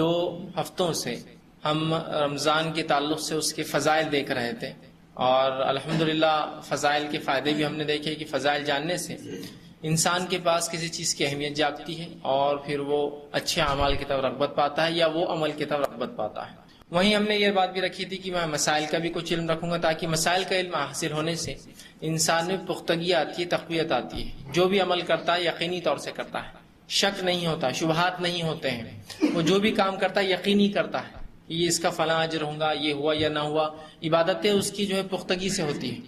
دو ہفتوں سے ہم رمضان کے تعلق سے اس کے فضائل دیکھ رہے تھے، اور الحمدللہ فضائل کے فائدے بھی ہم نے دیکھے کہ فضائل جاننے سے انسان کے پاس کسی چیز کی اہمیت جاگتی ہے، اور پھر وہ اچھے اعمال کی طرف رغبت پاتا ہے یا وہ عمل کی طرف رغبت پاتا ہے۔ وہیں ہم نے یہ بات بھی رکھی تھی کہ میں مسائل کا بھی کچھ علم رکھوں گا، تاکہ مسائل کا علم حاصل ہونے سے انسان میں پختگی آتی ہے، تقویت آتی ہے، جو بھی عمل کرتا ہے یقینی طور سے کرتا ہے، شک نہیں ہوتا، شبہات نہیں ہوتے ہیں، وہ جو بھی کام کرتا ہے یقینی کرتا ہے، یہ اس کا فلاں اجر ہوگا، یہ ہوا یا نہ ہوا۔ عبادتیں اس کی جو ہے پختگی سے ہوتی ہے،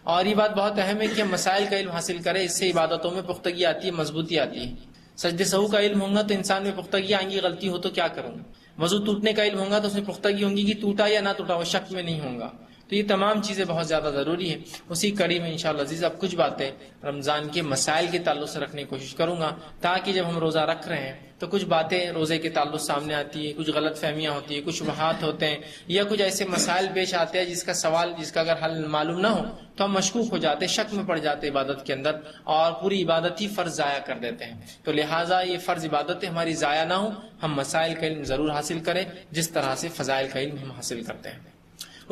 اور یہ بات بہت اہم ہے کہ ہم مسائل کا علم حاصل کریں، اس سے عبادتوں میں پختگی آتی ہے، مضبوطی آتی ہے۔ سجدے سہو کا علم ہوگا تو انسان میں پختگی آئیں گی، غلطی ہو تو کیا کروں گا۔ وضو ٹوٹنے کا علم ہوگا تو اس میں پختگی ہوں گی کہ ٹوٹا یا نہ ٹوٹا، وہ شک میں نہیں ہوگا۔ تو یہ تمام چیزیں بہت زیادہ ضروری ہیں۔ اسی کڑی میں انشاءاللہ عزیز اب کچھ باتیں رمضان کے مسائل کے تعلق سے رکھنے کی کوشش کروں گا، تاکہ جب ہم روزہ رکھ رہے ہیں تو کچھ باتیں روزے کے تعلق سامنے آتی ہے، کچھ غلط فہمیاں ہوتی ہیں، کچھ شبہات ہوتے ہیں، یا کچھ ایسے مسائل پیش آتے ہیں جس کا اگر حل معلوم نہ ہو تو ہم مشکوک ہو جاتے، شک میں پڑ جاتے عبادت کے اندر، اور پوری عبادت ہی فرض ضائع کر دیتے ہیں۔ تو لہٰذا یہ فرض عبادتیں ہماری ضائع نہ ہوں، ہم مسائل کا علم ضرور حاصل کریں جس طرح سے فضائل کا علم ہم حاصل کرتے ہیں۔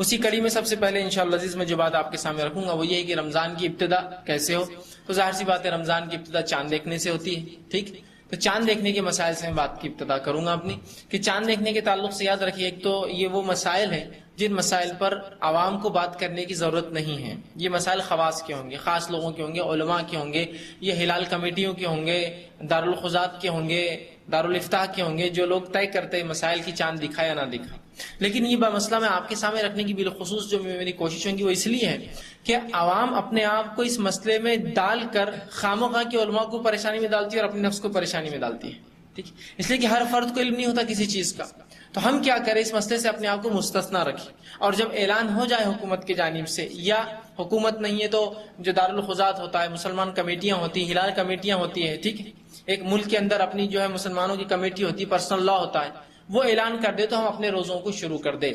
اسی کڑی میں سب سے پہلے انشاءاللہ عزیز میں جو بات آپ کے سامنے رکھوں گا وہ یہ ہے کہ رمضان کی ابتدا کیسے ہو۔ تو ظاہر سی بات ہے رمضان کی ابتدا چاند دیکھنے سے ہوتی ہے، ٹھیک۔ تو چاند دیکھنے کے مسائل سے میں بات کی ابتدا کروں گا اپنی، کہ چاند دیکھنے کے تعلق سے یاد رکھیے، ایک تو یہ وہ مسائل ہیں جن مسائل پر عوام کو بات کرنے کی ضرورت نہیں ہے۔ یہ مسائل خواص کے ہوں گے، خاص لوگوں کے ہوں گے، علماء کے ہوں گے، یہ ہلال کمیٹیوں کے ہوں گے، دارالخزات کے ہوں گے، دارالفتاح کے ہوں گے، جو لوگ طے کرتے ہیں مسائل کی چاند دکھا یا نہ دکھا۔ لیکن یہ مسئلہ میں آپ کے سامنے رکھنے کی بالخصوص جو میری کوشش ہوگی وہ اس لیے ہے کہ عوام اپنے آپ کو اس مسئلے میں ڈال کر خامخواہ کے علماء کو پریشانی میں ڈالتی ہے اور اپنے نفس کو پریشانی میں ڈالتی ہے، ٹھیک۔ اس لیے کہ ہر فرد کو علم نہیں ہوتا کسی چیز کا، تو ہم کیا کریں، اس مسئلے سے اپنے آپ کو مستثنا رکھیں، اور جب اعلان ہو جائے حکومت کی جانب سے، یا حکومت نہیں ہے تو جو دارالخزات ہوتا ہے، مسلمان کمیٹیاں ہوتی ہیں، ہلال کمیٹیاں ہوتی ہیں، ٹھیک ہے، ایک ملک کے اندر اپنی جو ہے مسلمانوں کی کمیٹی ہوتی ہے، پرسنل لا ہوتا ہے، وہ اعلان کر دے تو ہم اپنے روزوں کو شروع کر دیں،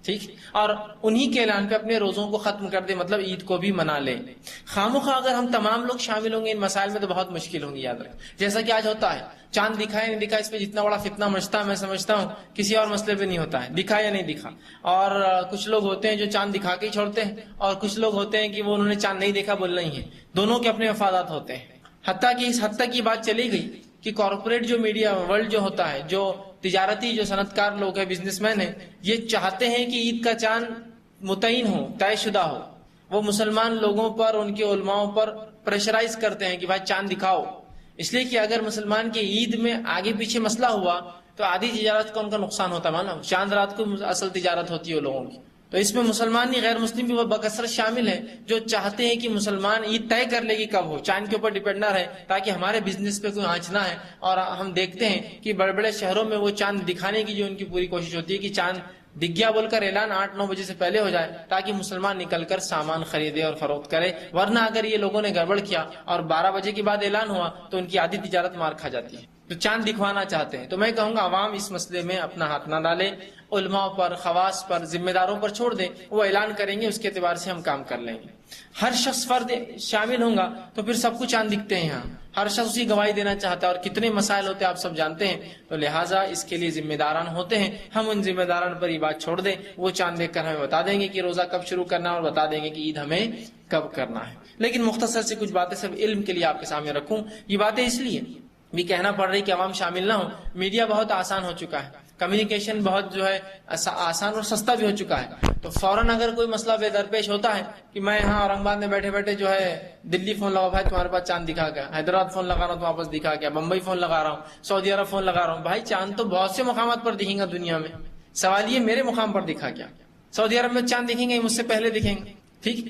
ٹھیک، اور انہی کے اعلان پہ اپنے روزوں کو ختم کر دیں، مطلب عید کو بھی منا لیں۔ خامخواہ اگر ہم تمام لوگ شامل ہوں گے ان مسائل میں تو بہت مشکل ہوں گی، یاد رکھیں۔ جیسا کہ آج ہوتا ہے، چاند دکھا یا نہیں دکھا، اس پہ جتنا بڑا فتنہ مچتا ہے میں سمجھتا ہوں کسی اور مسئلے پہ نہیں ہوتا ہے، دکھا یا نہیں دکھا۔ اور کچھ لوگ ہوتے ہیں جو چاند دکھا کے ہی چھوڑتے ہیں، اور کچھ لوگ ہوتے ہیں کہ وہ انہوں نے چاند نہیں دیکھا بولنا ہی ہے۔ دونوں کے اپنے مفادات ہوتے ہیں، حتیٰ کہ اس حد تک یہ بات چلی گئی کہ کارپوریٹ جو میڈیا ورلڈ جو ہوتا ہے، جو تجارتی جو صنعت کار لوگ ہیں، بزنس مین ہیں، یہ چاہتے ہیں کہ عید کا چاند متعین ہو، طے شدہ ہو۔ وہ مسلمان لوگوں پر، ان کے علماء پر پریشرائز کرتے ہیں کہ بھائی چاند دکھاؤ، اس لیے کہ اگر مسلمان کی عید میں آگے پیچھے مسئلہ ہوا تو آدھی تجارت کا ان کا نقصان ہوتا ہے، مانا چاند رات کو اصل تجارت ہوتی ہے لوگوں کی۔ تو اس میں مسلمان نہیں غیر مسلم بھی وہ بکثرت شامل ہیں، جو چاہتے ہیں کہ مسلمان عید طے کر لے گی کب ہو، چاند کے اوپر ڈیپینڈ نہ رہے، تاکہ ہمارے بزنس پہ کوئی آنچ نہ ہے۔ اور ہم دیکھتے ہیں کہ بڑے بڑے شہروں میں وہ چاند دکھانے کی جو ان کی پوری کوشش ہوتی ہے کہ چاند دکھ گیا بول کر اعلان 8-9 بجے سے پہلے ہو جائے، تاکہ مسلمان نکل کر سامان خریدے اور فروخت کرے، ورنہ اگر یہ لوگوں نے گڑبڑ کیا اور 12 بجے کے بعد اعلان ہوا تو ان کی آدھی تجارت مار کھا جاتی ہے۔ تو چاند دکھوانا چاہتے ہیں، تو میں کہوں گا عوام اس مسئلے میں اپنا ہاتھ نہ ڈالے، علماء پر، خواص پر، ذمہ داروں پر چھوڑ دیں، وہ اعلان کریں گے، اس کے اعتبار سے ہم کام کر لیں گے۔ ہر شخص فرد شامل ہوگا تو پھر سب کو چاند دکھتے ہیں، یہاں ہر شخص اسی گواہی دینا چاہتا ہے، اور کتنے مسائل ہوتے ہیں آپ سب جانتے ہیں، تو لہٰذا اس کے لیے ذمہ داران ہوتے ہیں، ہم ان ذمہ داران پر یہ بات چھوڑ دیں، وہ چاند دیکھ کر ہمیں بتا دیں گے کہ روزہ کب شروع کرنا ہے، اور بتا دیں گے کہ عید ہمیں کب کرنا ہے۔ لیکن مختصر سے کچھ باتیں صرف علم کے لیے آپ کے سامنے رکھوں، یہ باتیں اس لیے بھی کہنا پڑ رہی کہ عوام شامل نہ ہو۔ میڈیا بہت آسان ہو چکا ہے، کمیونیکیشن بہت جو ہے آسان اور سستا بھی ہو چکا ہے، تو فوراً اگر کوئی مسئلہ بے درپیش ہوتا ہے کہ میں یہاں اورنگ آباد میں بیٹھے بیٹھے جو ہے دلی فون لگا، بھائی تمہارے پاس چاند دکھا گیا، حیدرآباد فون لگا رہا ہوں تو واپس دکھا گیا، بمبئی فون لگا رہا ہوں، سعودی عرب فون لگا رہا ہوں، بھائی چاند تو بہت سے مقامات پر دکھیں گا دنیا میں، سوال یہ میرے مقام پر دکھا گیا، سعودی عرب میں چاند دکھیں گے مجھ سے پہلے دکھیں گے، ٹھیک۔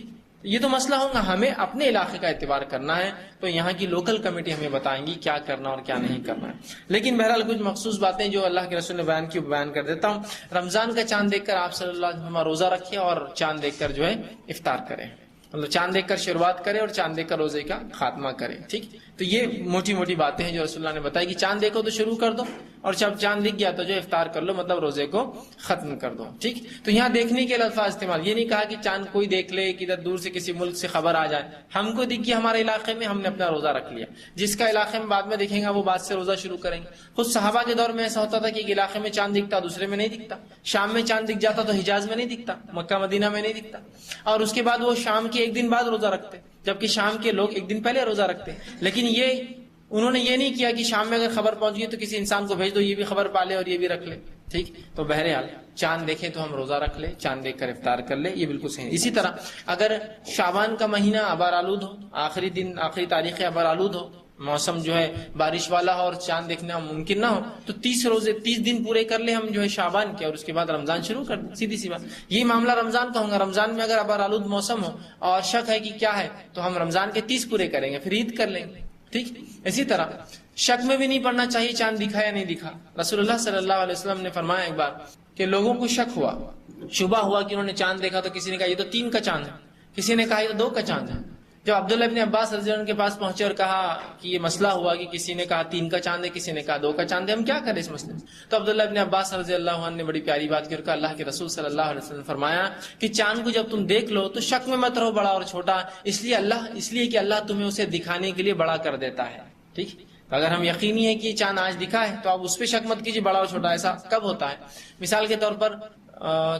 یہ تو مسئلہ ہوگا، ہمیں اپنے علاقے کا اعتبار کرنا ہے، تو یہاں کی لوکل کمیٹی ہمیں بتائیں گی کیا کرنا اور کیا نہیں کرنا ہے۔ لیکن بہرحال کچھ مخصوص باتیں جو اللہ کے رسول نے بیان کی بیان کر دیتا ہوں۔ رمضان کا چاند دیکھ کر آپ صلی اللہ علیہ وسلم روزہ رکھے، اور چاند دیکھ کر جو ہے افطار کریں، مطلب چاند دیکھ کر شروعات کرے اور چاند دیکھ کر روزے کا خاتمہ کرے، ٹھیک۔ تو یہ موٹی موٹی باتیں ہیں جو رسول اللہ نے بتائی کہ چاند دیکھو تو شروع کر دو، اور جب چاند دکھ گیا تو جو افطار کر لو، مطلب روزے کو ختم کر دو. ٹھیک. تو یہاں دیکھنے کے الفاظ استعمال، یہ نہیں کہا کہ چاند کوئی دیکھ لے کہ ادھر دور سے کسی ملک سے خبر آ جائے. ہم کو دکھ گیا ہمارے علاقے میں، ہم نے اپنا روزہ رکھ لیا. جس کا علاقے میں بعد میں دیکھیں گا وہ بعد سے روزہ شروع کریں گے. خود صحابہ کے دور میں ایسا ہوتا تھا کہ ایک علاقے میں چاند دکھتا دوسرے میں نہیں دکھتا. شام میں چاند دکھ جاتا تو حجاز میں نہیں دکھتا، مکہ مدینہ میں نہیں دکھتا. اور اس کے بعد وہ شام کے ایک دن بعد روزہ رکھتے، جبکہ شام کے لوگ ایک دن پہلے روزہ رکھتے. لیکن انہوں نے یہ نہیں کیا کہ شام میں اگر خبر پہنچ گئی تو کسی انسان کو بھیج دو یہ بھی خبر پا لے اور یہ بھی رکھ لے. ٹھیک. تو بہرحال چاند دیکھیں تو ہم روزہ رکھ لیں، چاند دیکھ کر افطار کر لیں، یہ بالکل صحیح ہے. اسی طرح اگر شعبان کا مہینہ ابار آلود ہو، آخری تاریخ ابار آلود ہو، موسم جو ہے بارش والا ہو اور چاند دیکھنا ممکن نہ ہو، تو 30 دن پورے کر لیں ہم جو ہے شعبان کے، اور اس کے بعد رمضان شروع کر دیں. سیدھی سی بات. یہ معاملہ رمضان کا ہوگا. رمضان میں اگر ابار آلود موسم ہو اور شک ہے کہ کیا ہے تو ہم رمضان کے 30 پورے کریں گے، پھر عید کر لیں گے. ٹھیک. اسی طرح شک میں بھی نہیں پڑنا چاہیے چاند دکھا یا نہیں دکھا. رسول اللہ صلی اللہ علیہ وسلم نے فرمایا ایک بار کہ لوگوں کو شک ہوا، شبہ ہوا کہ انہوں نے چاند دیکھا، تو کسی نے کہا یہ تو 3 کا چاند ہے، کسی نے کہا یہ تو 2 کا چاند ہے. جب عبداللہ ابن عباس رضی اللہ عنہ کے پاس پہنچے اور کہا کہ یہ مسئلہ ہوا کہ کسی نے کہا 3 کا چاند ہے، کسی نے کہا 2 کا چاند ہے، ہم کیا کریں اس مسئلے میں؟ تو عبداللہ ابن عباس رضی اللہ عنہ نے بڑی پیاری بات کی اور کہا اللہ کے رسول صلی اللہ علیہ وسلم نے فرمایا کہ چاند کو جب تم دیکھ لو تو شک میں مت رہو بڑا اور چھوٹا، اس لیے کہ اللہ تمہیں اسے دکھانے کے لیے بڑا کر دیتا ہے. ٹھیک. اگر ہم یقینی ہے کہ یہ چاند آج دکھا ہے تو آپ اس پہ شک مت کیجیے بڑا اور چھوٹا. ایسا کب ہوتا ہے؟ مثال کے طور پر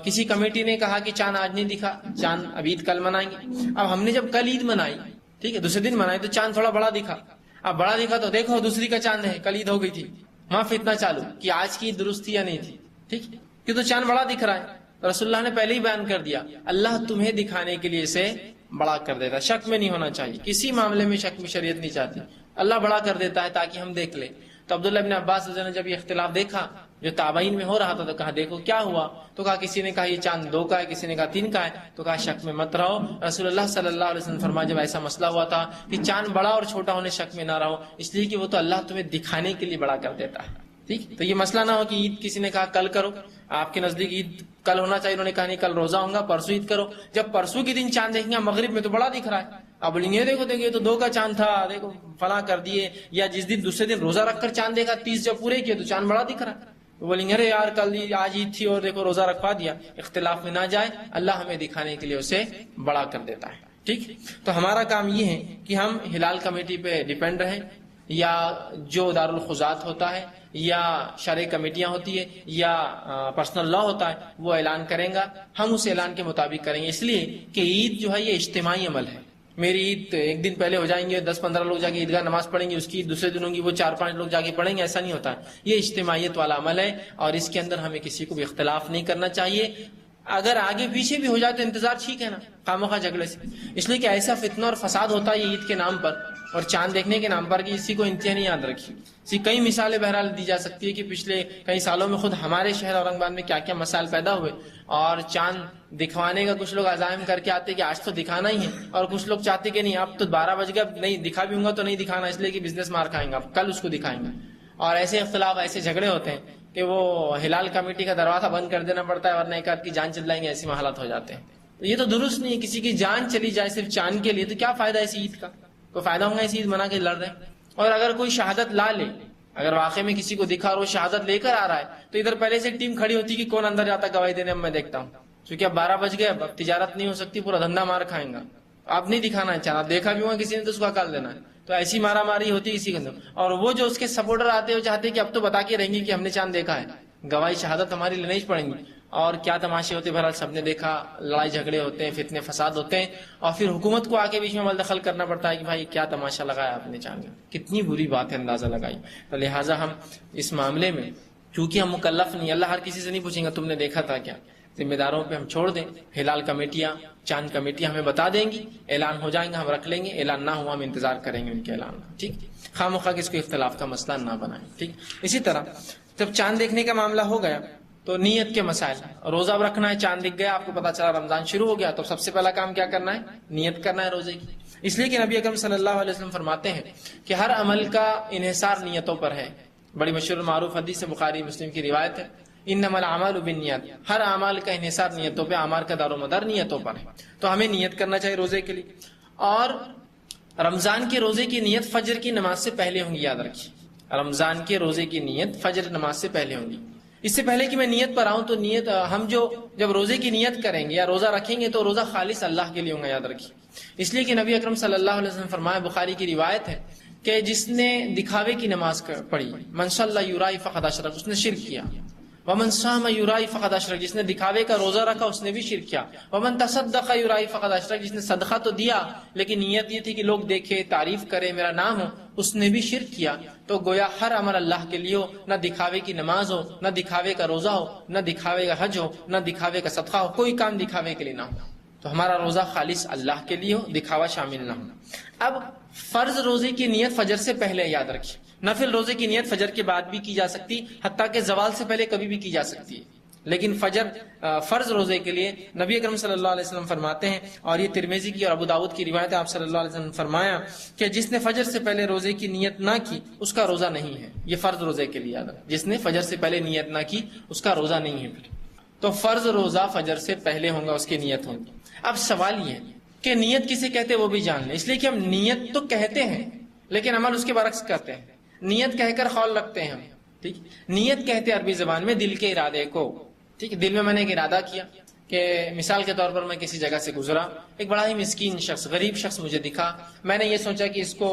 کسی کمیٹی نے کہا کہ چاند آج نہیں دکھا، چاند اب عید کل منائیں گے. اب ہم نے جب کل عید منائی، ٹھیک ہے، دوسرے دن منائی تو چاند تھوڑا بڑا دکھا. اب بڑا دکھا تو دیکھو دوسری کا چاند ہے، کل عید ہو گئی تھی، وہاں فتنہ چالو کہ آج کی عید درست تھی یا نہیں تھی. ٹھیک. کیوں؟ تو چاند بڑا دکھ رہا ہے. رسول اللہ نے پہلے ہی بیان کر دیا اللہ تمہیں دکھانے کے لیے اسے بڑا کر دیتا ہے. شک میں نہیں ہونا چاہیے، کسی معاملے میں شک میں شریعت نہیں چاہتی. اللہ بڑا کر دیتا ہے تاکہ ہم دیکھ لیں. تو عبداللہ ابن عباس رضی اللہ عنہ نے جب یہ اختلاف دیکھا جو تابعین میں ہو رہا تھا تو کہا دیکھو کیا ہوا. تو کہا کسی نے کہا یہ چاند 2 کا ہے، کسی نے کہا 3 کا ہے. تو کہا شک میں مت رہو. رسول اللہ صلی اللہ علیہ وسلم فرمایا جب ایسا مسئلہ ہوا تھا کہ چاند بڑا اور چھوٹا ہونے شک میں نہ رہو، اس لیے کہ وہ تو اللہ تمہیں دکھانے کے لیے بڑا کر دیتا ہے. ٹھیک. تو یہ مسئلہ نہ ہو کہ عید کسی نے کہا کل کرو، آپ کے نزدیک عید کل ہونا چاہیے، انہوں نے کہا نہیں کل روزہ ہوں گا پرسوں عید کرو. جب پرسوں کے دن چاند دیکھیں گے مغرب میں تو بڑا دکھ رہا ہے، اب بولیں گے دیکھو یہ تو 2 کا چاند تھا، دیکھو فلاں کر دیے. یا جس دن دوسرے دن روزہ رکھ کر چاند دیکھا 30 جب پورے کیے تو چاند بڑا دکھ رہا ہے، تو بولیں گے ارے یار کل آج عید تھی اور دیکھو روزہ رکھوا دیا. اختلاف میں نہ جائے، اللہ ہمیں دکھانے کے لیے اسے بڑا کر دیتا ہے. ٹھیک. تو ہمارا کام یہ ہے کہ ہم ہلال کمیٹی پہ ڈیپینڈ رہیں، یا جو دارالخزات ہوتا ہے یا شرعی کمیٹیاں ہوتی ہے یا پرسنل لا ہوتا ہے وہ اعلان کریں گا، ہم اس اعلان کے مطابق کریں گے. اس لیے کہ عید جو ہے یہ اجتماعی عمل ہے. میری عید ایک دن پہلے ہو جائیں گے، 10-15 لوگ جا کے عیدگاہ نماز پڑھیں گے، اس کی دوسرے دن ہوگی وہ 4-5 لوگ جا کے پڑھیں گے، ایسا نہیں ہوتا ہے. یہ اجتماعیت والا عمل ہے اور اس کے اندر ہمیں کسی کو بھی اختلاف نہیں کرنا چاہیے. اگر آگے پیچھے بھی ہو جائے تو انتظار ٹھیک ہے نا، خامخواہ جھگڑے سے. اس لیے کہ ایسا فتنہ اور فساد ہوتا ہے عید کے نام پر اور چاند دیکھنے کے نام پر کہ اسی کو انتہا نہیں یاد رکھی. اسی کئی مثالیں بہرحال دی جا سکتی ہے کہ پچھلے کئی سالوں میں خود ہمارے شہر اورنگ آباد میں کیا کیا مسائل پیدا ہوئے. اور چاند دکھوانے کا کچھ لوگ عزائم کر کے آتے کہ آج تو دکھانا ہی ہے، اور کچھ لوگ چاہتے کہ نہیں اب تو 12 بج گیا، نہیں دکھا بھی ہوں گا تو نہیں دکھانا، اس لیے کہ بزنس مار کھائیں گا، کل اس کو دکھائیں گے. اور ایسے اختلاف ایسے جھگڑے ہوتے ہیں کہ وہ ہلال کمیٹی کا دروازہ بند کر دینا پڑتا ہے ورنہ ایک آدھ کی جان چل جائیں گے، ایسے حالات ہو جاتے ہیں. تو یہ تو درست نہیں ہے. کسی کی جان چلی جائے صرف چاند کے لیے تو کیا فائدہ ہے اس عید کا؟ کوئی فائدہ ہوگا اس عید منا کے لڑ رہے ہیں. اور اگر کوئی شہادت لا لے، اگر واقعی میں کسی کو دکھا اور وہ شہادت لے کر آ رہا ہے تو ادھر پہلے سے ٹیم کھڑی ہوتی کہ کون اندر جاتا گواہی دینے، میں دیکھتا ہوں کیونکہ اب 12 بج گئے، اب تجارت نہیں ہو سکتی، پورا دھندا مار کھائیں گا. آپ نہیں دکھانا ہے چاند، آپ دیکھا بھی ہوگا کسی نے تو اس کو ہکال دینا ہے. تو ایسی مارا ماری ہوتی ہے اسی کے اندر. اور وہ جو اس کے سپورٹر آتے ہیں وہ چاہتے ہیں کہ اب تو بتا کے رہیں گے کہ ہم نے چاند دیکھا ہے، گواہی شہادت ہماری لینے ہی پڑیں گی. اور کیا تماشے ہوتے، بہرحال سب نے دیکھا، لڑائی جھگڑے ہوتے ہیں، فتنے فساد ہوتے ہیں، اور پھر حکومت کو آ کے بیچ میں عمل دخل کرنا پڑتا ہے کہ بھائی کیا تماشا لگایا آپ نے چاند. کتنی بری بات ہے، اندازہ لگائی. تو لہٰذا ہم اس معاملے میں چونکہ ہم مکلف نہیں، اللہ ہر کسی سے نہیں پوچھیں گا تم نے دیکھا تھا کیا، ذمہ داروں پہ ہم چھوڑ دیں. ہلال کمیٹیاں چاند کمیٹیاں ہمیں بتا دیں گی، اعلان ہو جائیں گا ہم رکھ لیں گے، اعلان نہ ہوا ہم انتظار کریں گے ان کے اعلان کا. ٹھیک. خواہ کس کو اختلاف کا مسئلہ نہ بنائیں. ٹھیک. اسی طرح جب چاند دیکھنے کا معاملہ ہو گیا تو نیت کے مسائل، روزہ رکھنا ہے، چاند دکھ گیا، آپ کو پتا چلا رمضان شروع ہو گیا، تو سب سے پہلا کام کیا کرنا ہے؟ نیت کرنا ہے روزے کی. اس لیے کہ نبی اکرم صلی اللہ علیہ وسلم فرماتے ہیں کہ ہر عمل کا انحصار نیتوں پر ہے. بڑی مشہور معروف حدیث بخاری مسلم کی روایت ہے، انما الاعمال بالنیات، ہر اعمال کا انحصار نیتوں پہ، اعمال کا دار و مدار نیتوں پر ہے. تو ہمیں نیت کرنا چاہیے روزے کے لیے. اور رمضان کے روزے کی نیت فجر کی نماز سے پہلے ہوں گی، یاد رکھیے، رمضان کے روزے کی نیت فجر نماز سے پہلے ہوں گی۔ اس سے پہلے کہ میں نیت پر آؤں تو نیت ہم جب روزے کی نیت کریں گے یا روزہ رکھیں گے تو روزہ خالص اللہ کے لیے ہوگا، یاد رکھیے۔ اس لیے کہ نبی اکرم صلی اللہ علیہ وسلم فرمایا، بخاری کی روایت ہے کہ جس نے دکھاوے کی نماز پڑھی، من صلی یرائی فقد اشرک، اس نے شرک کیا۔ ومن صام یرائی فقد اشرک، جس نے دکھاوے کا روزہ رکھا اس نے بھی شرک کیا۔ ومن تصدق یرائی فقد اشرک، جس نے صدقہ تو دیا لیکن نیت یہ تھی کہ لوگ دیکھے، تعریف کرے، میرا نام ہو، اس نے بھی شرک کیا۔ تو گویا ہر عمل اللہ کے لیے ہو، نہ دکھاوے کی نماز ہو، نہ دکھاوے کا روزہ ہو، نہ دکھاوے کا حج ہو، نہ دکھاوے کا صدقہ ہو، کوئی کام دکھاوے کے لیے نہ ہو۔ تو ہمارا روزہ خالص اللہ کے لیے ہو، دکھاوا شامل نہ ہو۔ اب فرض روزے کی نیت فجر سے پہلے، یاد رکھیے، نفل روزے کی نیت فجر کے بعد بھی کی جا سکتی، حتیٰ کہ زوال سے پہلے کبھی بھی کی جا سکتی ہے، لیکن فرض روزے کے لیے نبی اکرم صلی اللہ علیہ وسلم فرماتے ہیں، اور یہ ترمذی کی اور ابو داؤد کی روایت ہے، آپ صلی اللہ علیہ وسلم نے فرمایا کہ جس نے فجر سے پہلے روزے کی نیت نہ کی اس کا روزہ نہیں ہے۔ یہ فرض روزے کے لیے، جس نے فجر سے پہلے نیت نہ کی اس کا روزہ نہیں ہے۔ پھر تو فرض روزہ فجر سے پہلے ہوگا، اس کی نیت ہوگی۔ اب سوال یہ ہے کہ نیت کسے کہتے وہ بھی جان لیں، اس لیے کہ ہم نیت تو کہتے ہیں لیکن عمل اس کے برعکس کرتے ہیں۔ نیت کہہ کر قول رکھتے ہیں ہم، ٹھیک، نیت کہتے ہیں عربی زبان میں دل کے ارادے کو، ٹھیک، دل میں نے ایک ارادہ کیا کہ مثال کے طور پر میں کسی جگہ سے گزرا، ایک بڑا ہی مسکین شخص، غریب شخص مجھے دکھا، میں نے یہ سوچا کہ اس کو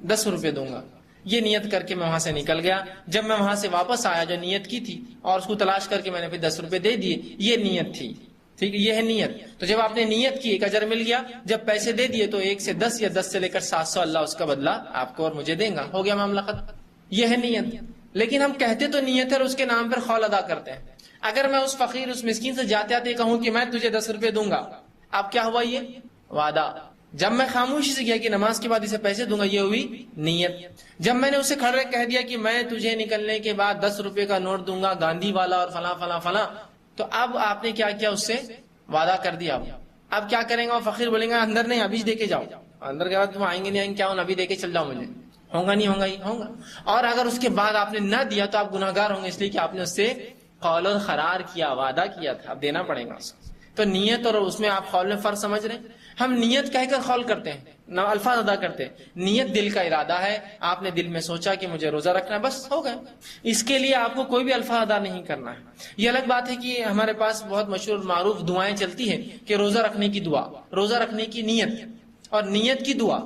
10 روپے دوں گا، یہ نیت کر کے میں وہاں سے نکل گیا۔ جب میں وہاں سے واپس آیا جو نیت کی تھی اور اس کو تلاش کر کے میں نے پھر 10 روپے دے دیے، یہ نیت تھی، ٹھیک، یہ ہے نیت۔ تو جب آپ نے نیت کی ایک اجر مل گیا، جب پیسے دے دیے تو 1 سے 10 یا 10 سے لے کر 700 اللہ اس کا بدلہ آپ کو اور مجھے دے گا، ہو گیا معاملہ ختم، یہ ہے نیت۔ لیکن ہم کہتے تو نیت ہے اور اس کے نام پر قول ادا کرتے ہیں۔ اگر میں اس فقیر، اس مسکین سے جاتے آتے کہوں کہ میں تجھے 10 روپے دوں گا، اب کیا ہوا؟ یہ وعدہ۔ جب میں خاموشی سے کیا کہ نماز کے بعد اسے پیسے دوں گا، یہ ہوئی نیت۔ جب میں نے اسے کھڑے کہہ دیا کہ میں تجھے نکلنے کے بعد 10 روپے کا نوٹ دوں گا، گاندھی والا اور فلاں فلاں فلاں، تو اب آپ نے کیا کیا؟ اس سے وعدہ کر دیا۔ اب کیا کریں گا؟ وہ فقیر بولیں گا اندر نہیں، ابھی دے کے جاؤ، اندر کے بعد تم آئیں گے نہیں آئیں گے، کیا ہوں، ابھی دے کے چل جاؤ، مجھے ہوگا نہیں ہوگا، ہی ہوگا۔ اور اگر اس کے بعد آپ نے نہ دیا تو آپ گناہگار ہوں گے، اس لیے کہ آپ نے اس سے قول قرار کیا، وعدہ کیا تھا، اب دینا پڑے گا اس کو۔ تو نیت اور اس میں آپ قول میں فرق سمجھ رہے ہیں؟ ہم نیت کہہ کر قول کرتے ہیں، نہ الفاظ ادا کرتے ہیں۔ نیت دل کا ارادہ ہے، آپ نے دل میں سوچا کہ مجھے روزہ رکھنا ہے، بس ہو گیا، اس کے لیے آپ کو کوئی بھی الفاظ ادا نہیں کرنا ہے۔ یہ الگ بات ہے کہ ہمارے پاس بہت مشہور معروف دعائیں چلتی ہیں کہ روزہ رکھنے کی دعا، روزہ رکھنے کی نیت اور نیت کی دعا۔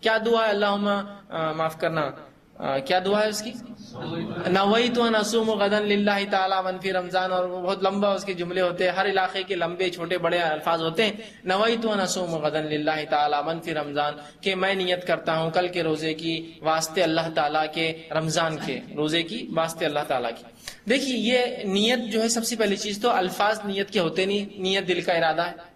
کیا دعا ہے؟ اللہم معاف کرنا، کیا دعا ہے اس کی؟ نویت ان اصوم غدا للہ تعالی من فی رمضان، اور بہت لمبا اس کے جملے ہوتے ہیں، ہر علاقے کے لمبے چھوٹے بڑے الفاظ ہوتے ہیں۔ نویت ان اصوم غدا للہ تعالی من فی رمضان، کہ میں نیت کرتا ہوں کل کے روزے کی واسطے اللہ تعالیٰ کے، رمضان کے روزے کی واسطے اللہ تعالیٰ کی۔ دیکھیے یہ نیت جو ہے، سب سے پہلی چیز تو الفاظ نیت کے ہوتے نہیں، نیت دل کا ارادہ ہے۔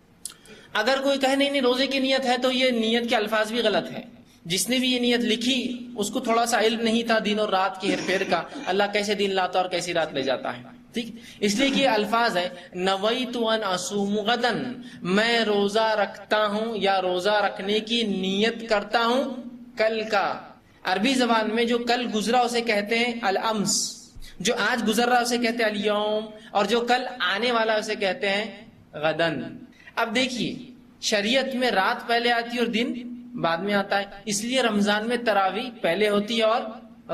اگر کوئی کہے نہیں روزے کی نیت ہے تو یہ نیت کے الفاظ بھی غلط ہے۔ جس نے بھی یہ نیت لکھی اس کو تھوڑا سا علم نہیں تھا دن اور رات کی ہیر پھیر کا، اللہ کیسے دن لاتا اور کیسی رات لے جاتا ہے، ٹھیک، اس لیے کہ الفاظ ہے نویت ان اصوم غدا، میں روزہ رکھتا ہوں یا روزہ رکھنے کی نیت کرتا ہوں کل کا۔ عربی زبان میں جو کل گزرا اسے کہتے ہیں الامس، جو آج گزر رہا اسے کہتے ہیں الیوم، اور جو کل آنے والا اسے کہتے ہیں غدن۔ اب دیکھیے شریعت میں رات پہلے آتی ہے اور دن بعد میں آتا ہے، اس لیے رمضان میں تراویح پہلے ہوتی ہے اور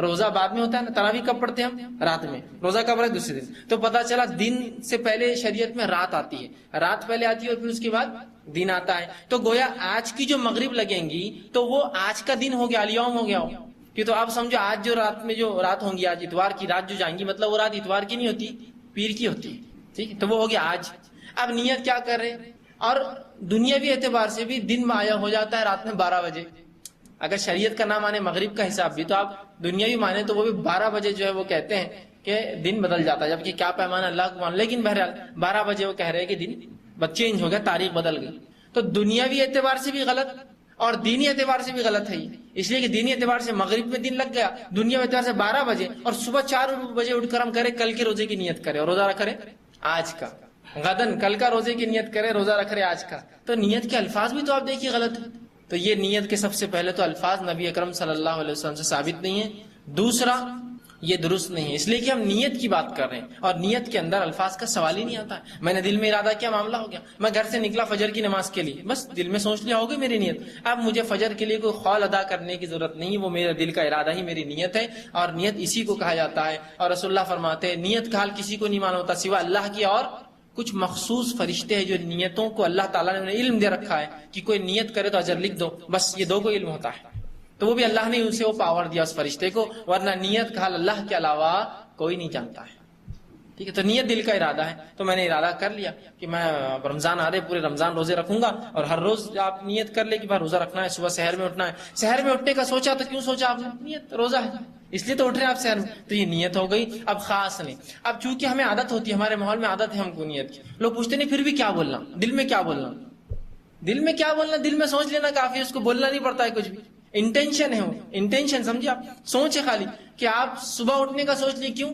روزہ بعد میں ہوتا ہے نا۔ تراویح کب پڑھتے ہیں ہم؟ رات میں، روزہ کب رہے؟ دوسرے دن۔ تو پتا چلا دن سے پہلے شریعت میں رات آتی ہے، رات پہلے آتی ہے اور پھر اس کے بعد دن آتا ہے۔ تو گویا آج کی جو مغرب لگیں گی تو وہ آج کا دن ہو گیا، الیوم ہو گیا ہو، کہ تو آپ سمجھو آج جو رات میں جو رات ہوں گی، آج اتوار کی رات جو جائیں گی، مطلب وہ رات اتوار کی نہیں ہوتی، پیر کی ہوتی ہے، ٹھیک، تو وہ ہو گیا آج۔ اب نیت کیا کر رہے؟ اور دنیاوی اعتبار سے بھی دن آیا ہو جاتا ہے رات میں 12 بجے۔ اگر شریعت کا نام مانے مغرب کا حساب بھی، تو آپ دنیاوی مانے تو وہ بھی 12 بجے جو ہے وہ کہتے ہیں کہ دن بدل جاتا ہے، جبکہ کیا پیمانہ اللہ کو مان، لیکن بہرحال 12 بجے وہ کہہ رہے ہیں کہ دن چینج ہو گیا، تاریخ بدل گئی۔ تو دنیاوی اعتبار سے بھی غلط اور دینی اعتبار سے بھی غلط ہے، اس لیے کہ دینی اعتبار سے مغرب میں دن لگ گیا، دنیا اعتبار سے 12 بجے، اور صبح 4 بجے اٹھ کر ہم کرے کل کے روزے کی نیت کرے اور روزہ رکھ رہے آج کا، غدن کل کا روزے کی نیت کرے، روزہ رکھ رہے آج کا۔ تو نیت کے الفاظ بھی تو آپ دیکھیے غلط ہے۔ تو یہ نیت کے سب سے پہلے تو الفاظ نبی اکرم صلی اللہ علیہ وسلم سے ثابت نہیں ہے۔ دوسرا یہ درست نہیں ہے، اس لیے کہ ہم نیت کی بات کر رہے ہیں، اور نیت کے اندر الفاظ کا سوال ہی نہیں آتا ہے۔ میں نے دل میں ارادہ کیا، معاملہ ہو گیا، میں گھر سے نکلا فجر کی نماز کے لیے، بس دل میں سوچ لیا ہوگی میری نیت، اب مجھے فجر کے لیے کوئی قول ادا کرنے کی ضرورت نہیں، وہ میرے دل کا ارادہ ہی میری نیت ہے، اور نیت اسی کو کہا جاتا ہے۔ اور رسول اللہ فرماتے ہیں نیت کا حال کسی کو نہیں معلوم ہوتا سوا اللہ کی، اور کچھ مخصوص فرشتے ہیں جو نیتوں کو اللہ تعالیٰ نے انہیں علم دے رکھا ہے کہ کوئی نیت کرے تو اجر لکھ دو، بس یہ دو کو علم ہوتا ہے، تو وہ بھی اللہ نے اسے وہ پاور دیا اس فرشتے کو، ورنہ نیت کا حال اللہ کے علاوہ کوئی نہیں جانتا ہے۔ ٹھیک ہے، تو نیت دل کا ارادہ ہے، تو میں نے ارادہ کر لیا کہ میں رمضان آ رہے پورے رمضان روزے رکھوں گا، اور ہر روز آپ نیت کر لے کہ بھائی روزہ رکھنا ہے، صبح سحر میں اٹھنا ہے۔ سحر میں اٹھنے کا سوچا تو کیوں سوچا آپ نے؟ نیت روزہ ہے اس لیے تو اٹھ رہے ہیں آپ سحر میں، تو یہ نیت ہو گئی۔ اب خاص نہیں، اب چونکہ ہمیں عادت ہوتی ہے، ہمارے ماحول میں عادت ہے ہم کو نیت کی، لوگ پوچھتے نہیں پھر بھی کیا بولنا، دل میں کیا بولنا، دل میں کیا بولنا، دل میں سوچ لینا کافی ہے، اس کو بولنا نہیں پڑتا ہے کچھ بھی، انٹینشن ہے وہ، انٹینشن سمجھے آپ، سوچ ہے خالی کہ آپ صبح اٹھنے کا سوچ لیے، کیوں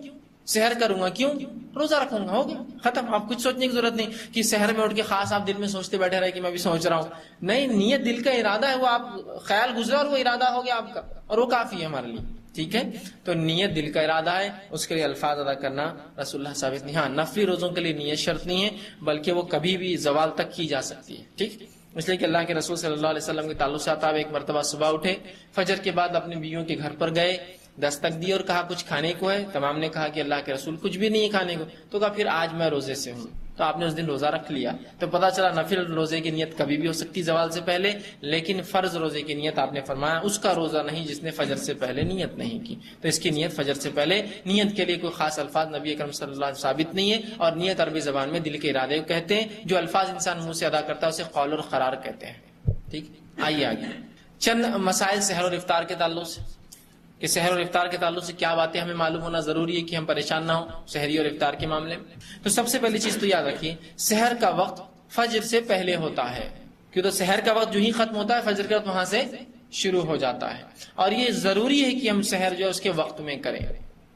سحر کروں گا، کیوں روزہ رکھوں گا، ہو گیا ختم۔ آپ کچھ سوچنے کی ضرورت نہیں کہ سحر میں اٹھ کے خاص آپ دل میں سوچتے بیٹھے رہے کہ میں بھی سوچ رہا ہوں، نہیں، نیت دل کا ارادہ ہے، وہ آپ خیال گزرا اور وہ ارادہ ہو گیا آپ کا، اور وہ کافی ہے ہمارے لیے۔ ٹھیک ہے، تو نیت دل کا ارادہ ہے، اس کے لیے الفاظ ادا کرنا رسول اللہ ثابت نہیں۔ ہاں، نفلی روزوں کے لیے نیت شرط نہیں ہے، بلکہ وہ کبھی بھی زوال تک کی جا سکتی ہے۔ ٹھیک، اس لیے کہ اللہ کے رسول صلی اللہ علیہ وسلم کے تعلق سے آتا ہے، ایک مرتبہ صبح اٹھے، فجر کے بعد اپنی بیویوں کے گھر پر گئے، دستک دی اور کہا کچھ کھانے کو ہے؟ تمام نے کہا کہ اللہ کے رسول کچھ بھی نہیں ہے کھانے کو، تو کہا پھر آج میں روزے سے ہوں، تو آپ نے اس دن روزہ رکھ لیا۔ تو پتہ چلا نفل روزے کی نیت کبھی بھی ہو سکتی زوال سے پہلے، لیکن فرض روزے کی نیت آپ نے فرمایا اس کا روزہ نہیں جس نے فجر سے پہلے نیت نہیں کی، تو اس کی نیت فجر سے پہلے۔ نیت کے لیے کوئی خاص الفاظ نبی اکرم صلی اللہ علیہ وسلم ثابت نہیں ہے، اور نیت عربی زبان میں دل کے ارادے کو کہتے ہیں، جو الفاظ انسان منہ سے ادا کرتا ہے اسے قول اور قرار کہتے ہیں۔ ٹھیک، آئیے آگے چند مسائل سحر اور افطار کے تعلق سے، کہ سحر اور افطار کے تعلق سے کیا باتیں ہمیں معلوم ہونا ضروری ہے کہ ہم پریشان نہ ہوں سحری اور افطار کے معاملے میں۔ تو سب سے پہلی چیز تو یاد رکھیے، سحر کا وقت فجر سے پہلے ہوتا ہے، کیوں تو سحر کا وقت جو ہی ختم ہوتا ہے فجر کا وقت وہاں سے شروع ہو جاتا ہے، اور یہ ضروری ہے کہ ہم سحر جو ہے اس کے وقت میں کریں۔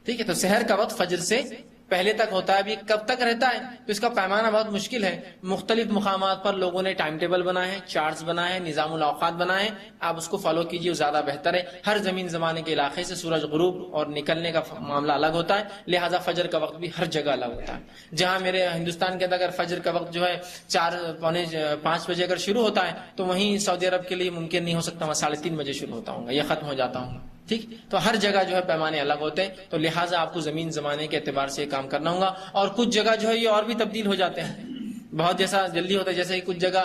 ٹھیک ہے، تو سحر کا وقت فجر سے پہلے تک ہوتا ہے۔ اب یہ کب تک رہتا ہے تو اس کا پیمانہ بہت مشکل ہے، مختلف مقامات پر لوگوں نے ٹائم ٹیبل بنائے ہیں، چارٹس بنائے ہیں، نظام الاوقات بنائے ہیں، آپ اس کو فالو کیجیے، زیادہ بہتر ہے۔ ہر زمین زمانے کے علاقے سے سورج غروب اور نکلنے کا معاملہ الگ ہوتا ہے، لہٰذا فجر کا وقت بھی ہر جگہ الگ ہوتا ہے۔ جہاں میرے ہندوستان کے اندر اگر فجر کا وقت جو ہے 4-4:45 بجے اگر شروع ہوتا ہے، تو وہیں سعودی عرب کے لیے ممکن نہیں ہو سکتا، میں 3:30 بجے شروع ہوتا ہوں گا یا ختم ہو جاتا ہوں۔ ٹھیک، تو ہر جگہ جو ہے پیمانے الگ ہوتے ہیں، تو لہٰذا آپ کو زمین زمانے کے اعتبار سے یہ کام کرنا ہوگا۔ اور کچھ جگہ جو ہے یہ اور بھی تبدیل ہو جاتے ہیں، بہت جیسا جلدی ہوتا ہے، جیسے کچھ جگہ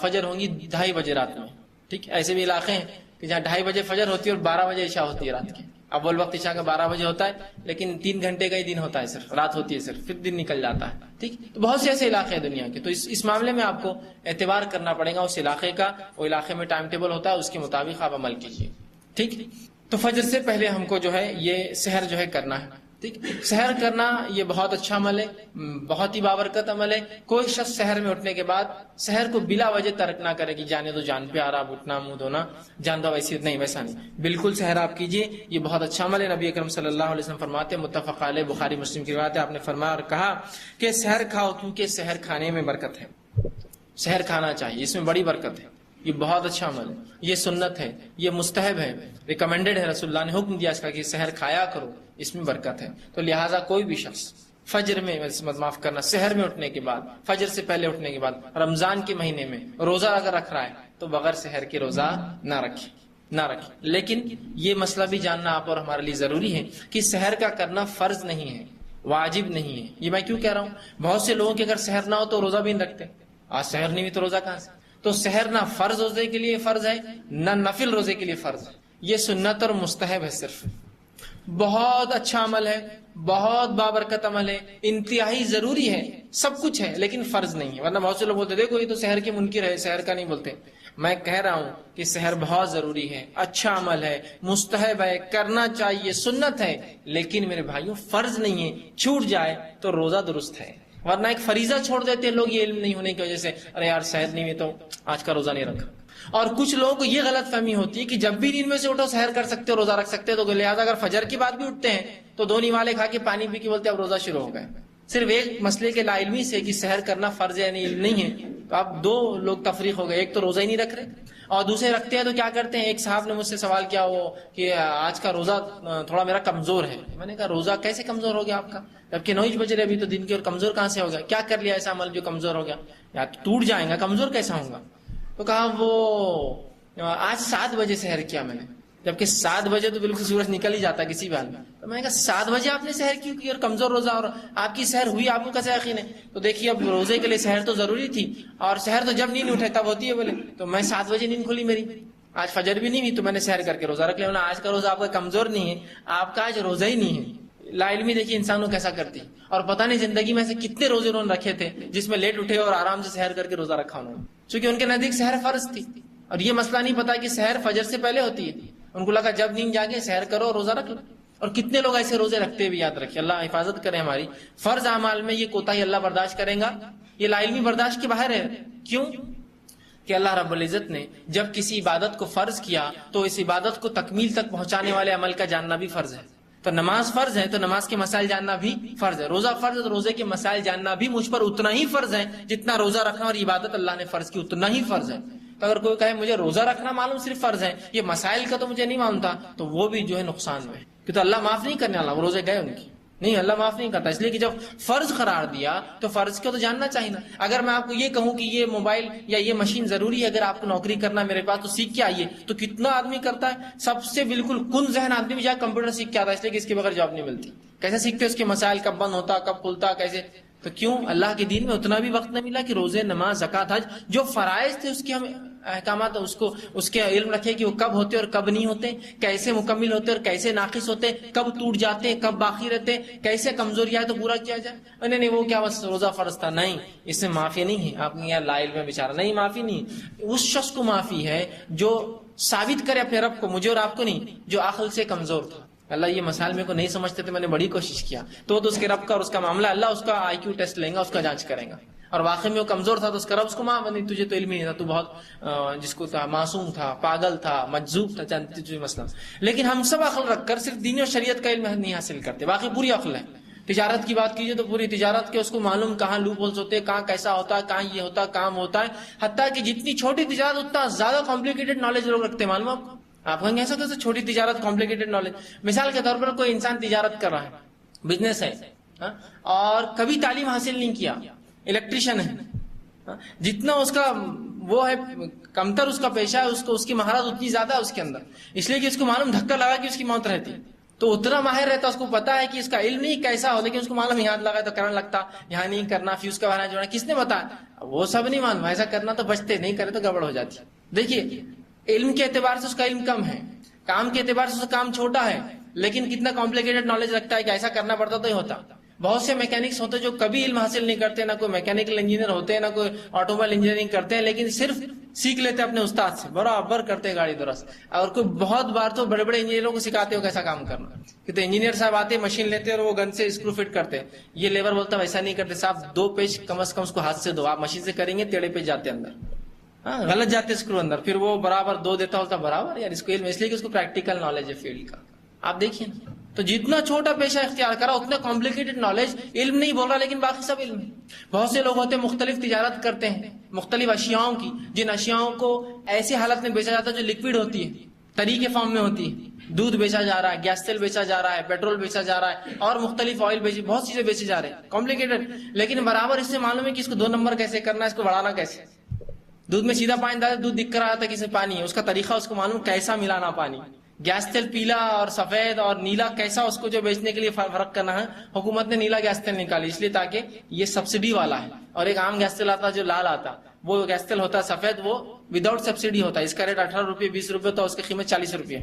فجر ہوں گی 2:30 بجے رات میں۔ ٹھیک، ایسے بھی علاقے ہیں کہ جہاں 2:30 بجے فجر ہوتی ہے اور 12 بجے عشاء ہوتی ہے رات کی۔ اول وقت عشاء کا 12 بجے ہوتا ہے، لیکن 3 گھنٹے کا ہی دن ہوتا ہے، صرف رات ہوتی ہے، صرف پھر دن نکل جاتا ہے۔ ٹھیک، تو بہت سے ایسے علاقے ہیں دنیا کے، تو اس معاملے میں آپ کو اعتبار کرنا پڑے گا اس علاقے کا، وہ علاقے میں ٹائم ٹیبل ہوتا ہے، اس کے مطابق آپ عمل کیجیے۔ ٹھیک، تو فجر سے پہلے ہم کو جو ہے یہ سحر جو ہے کرنا ہے۔ ٹھیک، سحر کرنا یہ بہت اچھا عمل ہے، بہت ہی بابرکت عمل ہے۔ کوئی شخص سحر میں اٹھنے کے بعد سحر کو بلا وجہ ترک نہ کرے کہ جانے تو جان پہ آ رہا، اٹھنا منہ دھونا جان دو، ویسی نہیں، ویسا نہیں، بالکل سحر آپ کیجیے، یہ بہت اچھا عمل ہے۔ نبی اکرم صلی اللہ علیہ وسلم فرماتے ہیں، متفق علیہ، بخاری مسلم کی روایت ہے، آپ نے فرمایا اور کہا کہ سحر کھاؤ کیونکہ سحر کھانے میں برکت ہے، سحر کھانا چاہیے، اس میں بڑی برکت ہے، یہ بہت اچھا عمل ہے، یہ سنت ہے، یہ مستحب ہے، ریکمینڈڈ ہے، رسول اللہ نے حکم دیا اس کا کہ سحر کھایا کرو، اس میں برکت ہے۔ تو لہٰذا کوئی بھی شخص فجر میں، معاف کرنا، سحر میں اٹھنے کے بعد، فجر سے پہلے اٹھنے کے بعد، رمضان کے مہینے میں روزہ اگر رکھ رہا ہے تو بغیر سحر کے روزہ نہ رکھے۔ لیکن یہ مسئلہ بھی جاننا آپ اور ہمارے لیے ضروری ہے کہ سحر کا کرنا فرض نہیں ہے، واجب نہیں ہے۔ یہ میں کیوں کہہ رہا ہوں، بہت سے لوگوں کے اگر سحر نہ ہو تو روزہ بھی نہیں رکھتے، آج سحر نہیں ہوئی تو روزہ کہاں سے؟ تو سحر نہ فرض روزے کے لیے فرض ہے، نہ نفل روزے کے لیے فرض ہے، یہ سنت اور مستحب ہے، صرف بہت اچھا عمل ہے، بہت بابرکت عمل ہے، انتہائی ضروری ہے، سب کچھ ہے، لیکن فرض نہیں ہے۔ ورنہ بہت سے لوگ بولتے دیکھو یہ تو سحر کے منکر ہے، سحر کا نہیں بولتے۔ میں کہہ رہا ہوں کہ سحر بہت ضروری ہے، اچھا عمل ہے، مستحب ہے، کرنا چاہیے، سنت ہے، لیکن میرے بھائیوں فرض نہیں ہے، چھوٹ جائے تو روزہ درست ہے، ورنہ ایک فریضہ چھوڑ دیتے ہیں لوگ یہ علم نہیں ہونے کی وجہ سے، ارے یار سحر نہیں ہوئی تو آج کا روزہ نہیں رکھا۔ اور کچھ لوگوں کو یہ غلط فہمی ہوتی ہے کہ جب بھی نیند میں سے اٹھو سحر کر سکتے ہو، روزہ رکھ سکتے ہو، تو لہٰذا اگر فجر کی بات بھی اٹھتے ہیں تو 2 نوالے کھا کے پانی پی کے بولتے اب روزہ شروع ہو گئے، صرف ایک مسئلے کے لا علمی سے کہ سحر کرنا فرض ہے یعنی علم نہیں ہے، تو آپ 2 لوگ تفریق ہو گئے، ایک تو روزہ ہی نہیں رکھ رہے اور دوسرے رکھتے ہیں تو کیا کرتے ہیں. ایک صاحب نے مجھ سے سوال کیا وہ کہ آج کا روزہ تھوڑا میرا کمزور ہے. میں نے کہا روزہ کیسے کمزور ہو گیا آپ کا؟ جبکہ 9 بج رہے ابھی تو دن کے, اور کمزور کہاں سے ہو گیا؟ کیا کر لیا ایسا عمل جو کمزور ہو گیا؟ یا تو ٹوٹ جائیں گا, کمزور کیسا ہوں گا؟ تو کہا وہ آج 7 بجے سحر کیا میں نے, جبکہ 7 بجے تو بالکل سورج نکل ہی جاتا ہے کسی بھی حال میں. تو میں نے کہا 7 بجے آپ نے سحر کیوں کی, اور کمزور روزہ, اور آپ کی سحر ہوئی, آپ کو کیسے یقین ہے؟ تو دیکھیے اب روزے کے لیے سحر تو ضروری تھی, اور سحر تو جب نیند اٹھے تب ہوتی ہے. بولے تو میں 7 بجے نیند کھلی میری, آج فجر بھی نہیں ہوئی تو میں نے سحر کر کے روزہ رکھ لیا. آج کا روزہ آپ کا کمزور نہیں ہے, آپ کا آج روزہ ہی نہیں ہے. لا علمی دیکھیے انسانوں کیسا کرتی, اور پتہ نہیں زندگی میں سے کتنے روزے انہوں نے رکھے تھے جس میں لیٹ اٹھے اور آرام سے سحر کر کے روزہ رکھا انہوں نے, چونکہ ان کے نزدیک سحر فرض تھی. اور یہ مسئلہ نہیں پتا کہ سحر فجر سے پہلے ہوتی ہے. ان کو لگا جب نیند جاگے سحر کرو اور روزہ رکھ لو. اور کتنے لوگ ایسے روزے رکھتے بھی, یاد رکھیں, اللہ حفاظت کرے ہماری. فرض اعمال میں یہ کوتاہی اللہ برداشت کرے گا, یہ لا علمی برداشت کے باہر ہے. کیوں کہ اللہ رب العزت نے جب کسی عبادت کو فرض کیا تو اس عبادت کو تکمیل تک پہنچانے والے عمل کا جاننا بھی فرض ہے. تو نماز فرض ہے تو نماز کے مسائل جاننا بھی فرض ہے. روزہ فرض ہے تو روزے کے مسائل جاننا بھی مجھ پر اتنا ہی فرض ہے جتنا روزہ رکھنا اور عبادت اللہ نے فرض کی اتنا ہی فرض ہے. تو اگر کوئی کہے مجھے روزہ رکھنا معلوم صرف فرض ہے, یہ مسائل کا تو مجھے نہیں معلوم تھا, تو وہ بھی جو ہے نقصان میں ہے. کہ تو اللہ معاف نہیں کرنے والا, وہ روزے گئے ان کی نہیں, اللہ معاف نہیں کرتا. اس لیے کہ جب فرض قرار دیا تو فرض کو تو جاننا چاہیے نا. اگر میں آپ کو یہ کہوں کہ یہ موبائل یا یہ مشین ضروری ہے اگر آپ کو نوکری کرنا میرے پاس تو سیکھ کے آئیے, تو کتنا آدمی کرتا ہے. سب سے بالکل کن ذہن آدمی بھی جا کمپیوٹر سیکھ کے آتا ہے, اس لیے کہ اس کے بغیر جاب نہیں ملتی. کیسے سیکھتے اس کے مسائل, کب بند ہوتا, کب کھلتا, کیسے. تو کیوں اللہ کے دین میں اتنا بھی وقت نہ ملا کہ روزے, نماز, زکات, حج جو فرائض تھے اس کے ہم احکامات اس کے علم رکھے کہ وہ کب ہوتے اور کب نہیں ہوتے, کیسے مکمل ہوتے اور کیسے ناقص ہوتے, کب ٹوٹ جاتے, کب باقی رہتے, کیسے کمزوری آئے تو پورا کیا جائے. نہیں وہ کیا بس روزہ فرض تھا, نہیں, اس میں معافی نہیں ہے. آپ نے یار لا علم میں بیچارہ, نہیں معافی نہیں. اس شخص کو معافی ہے جو ثابت کرے اپنے رب کو, مجھے اور آپ کو نہیں, جو عقل سے کمزور تھا. اللہ یہ مسائل میرے کو نہیں سمجھتے تھے, میں نے بڑی کوشش کیا, تو اس کے رب کا اور اس کا معاملہ, اللہ اس کا آئی کیو ٹیسٹ لیں گا, اس کا جانچ کریں گا. اور واقعی میں وہ کمزور تھا تو اس کا رب اس کو معاف نہیں, تجھے تو علم ہی نہیں تھا, تو بہت جس کو تھا معصوم تھا, پاگل تھا, مجذوب تھا, جانتے تجھے مسئلہ. لیکن ہم سب عقل رکھ کر صرف دین اور شریعت کا علم نہیں حاصل کرتے, واقعی پوری عقل ہے. تجارت کی بات کیجیے تو پوری تجارت کے اس کو معلوم کہاں لوپ ہولز ہوتے ہیں, کہاں کیسا ہوتا ہے, کہاں یہ ہوتا ہے, کام ہوتا ہے. حتیٰ کہ جتنی چھوٹی تجارت اتنا زیادہ کمپلیکیٹڈ نالج لوگ رکھتے ہیں. معلوم آپ کہیں گے ایسا کیسے چھوٹی تجارت کمپلیکیٹڈ نالج. مثال کے طور پر کوئی انسان تجارت کر رہا ہے, بزنس ہے, اور کبھی تعلیم حاصل نہیں کیا, الیکٹریشین ہے, جتنا اس کا وہ ہے کمتر اس کا پیشہ ہے, اس کی مہارت اتنی زیادہ ہے اس کے اندر, اس لیے کہ اس کو معلوم دھکا لگا کہ اس کی موت رہتی, تو اتنا ماہر رہتا, اس کو پتا ہے کہ اس کا علم نہیں کیسا ہو, لیکن اس کو معلوم یہاں لگا تو کرنے لگتا, یہاں نہیں کرنا, فیوز کا بہانا جوڑنا, کس نے بتایا, وہ سب نہیں معلوم. ایسا کرنا تو بچتے, نہیں کرے تو گڑبڑ ہو جاتی. دیکھیے علم کے اعتبار سے اس کا علم کم ہے, کام کے اعتبار سے اس کا کام چھوٹا ہے, لیکن کتنا کمپلیکیٹڈ نالج رکھتا ہے کہ ایسا کرنا پڑتا تو ہی ہوتا. بہت سے میکینکس ہوتے جو کبھی علم حاصل نہیں کرتے, نہ کوئی میکینیکل انجینئر ہوتے ہیں, نہ کوئی آٹو موبائل انجینئرنگ کرتے ہیں, لیکن صرف سیکھ لیتے اپنے استاد سے, برابر کرتے ہیں گاڑی درست. اور کوئی بہت بار تو بڑے بڑے انجینئروں کو سکھاتے ہو کیسا کام کرنا, کہ تو انجینئر صاحب آتے مشین لیتے اور وہ گن سے اسکرو فٹ کرتے. یہ لیبر بولتا ویسا نہیں کرتے صاحب, 2 پیچ کم از کم اس کو ہاتھ سے دو, آپ مشین سے کریں گے ٹیڑھے پیچ جاتے اندر, غلط جاتے اسکرو اندر, پھر وہ برابر 2 دیتا ہوتا برابر. یار اس کو علم, اس لیے کہ اس کو پریکٹیکل نالج ہے فیلڈ کا. آپ دیکھیے تو جتنا چھوٹا پیشہ اختیار کرا اتنا کمپلیکیٹڈ نالج, علم نہیں بول رہا لیکن باقی سب علم. بہت سے لوگ ہوتے ہیں مختلف تجارت کرتے ہیں مختلف اشیاؤں کی, جن اشیاؤں کو ایسی حالت میں بیچا جاتا ہے جو لکوڈ ہوتی ہے, تری کے فارم میں ہوتی ہے. دودھ بیچا جا رہا ہے, گیس تیل بیچا جا رہا ہے, پیٹرول بیچا جا رہا ہے, اور مختلف آئل بہت چیزیں بیچے جا رہے ہیں, کمپلیکیٹڈ. لیکن برابر اس سے معلوم ہے کہ اس کو 2 نمبر کیسے کرنا ہے, اس کو بڑھانا کیسے. دودھ میں سیدھا پانی ڈالا, دودھ دکھ کر آتا ہے کہ اس میں پانی ہے, اس کا طریقہ اس کو معلوم کیسا ملانا پانی. گیس تیل پیلا اور سفید اور نیلا کیسا اس کو جو بیچنے کے لیے فرق کرنا ہے. حکومت نے نیلا گیس تیل نکالی اس لیے تاکہ یہ سبسڈی والا ہے, اور ایک عام گیس تیل آتا جو لال آتا, وہ گیس تیل ہوتا ہے سفید, وہ وداؤٹ سبسڈی ہوتا ہے. اس کا ریٹ 18 روپے 20 روپے ہوتا ہے, اس کی قیمت 40 روپے.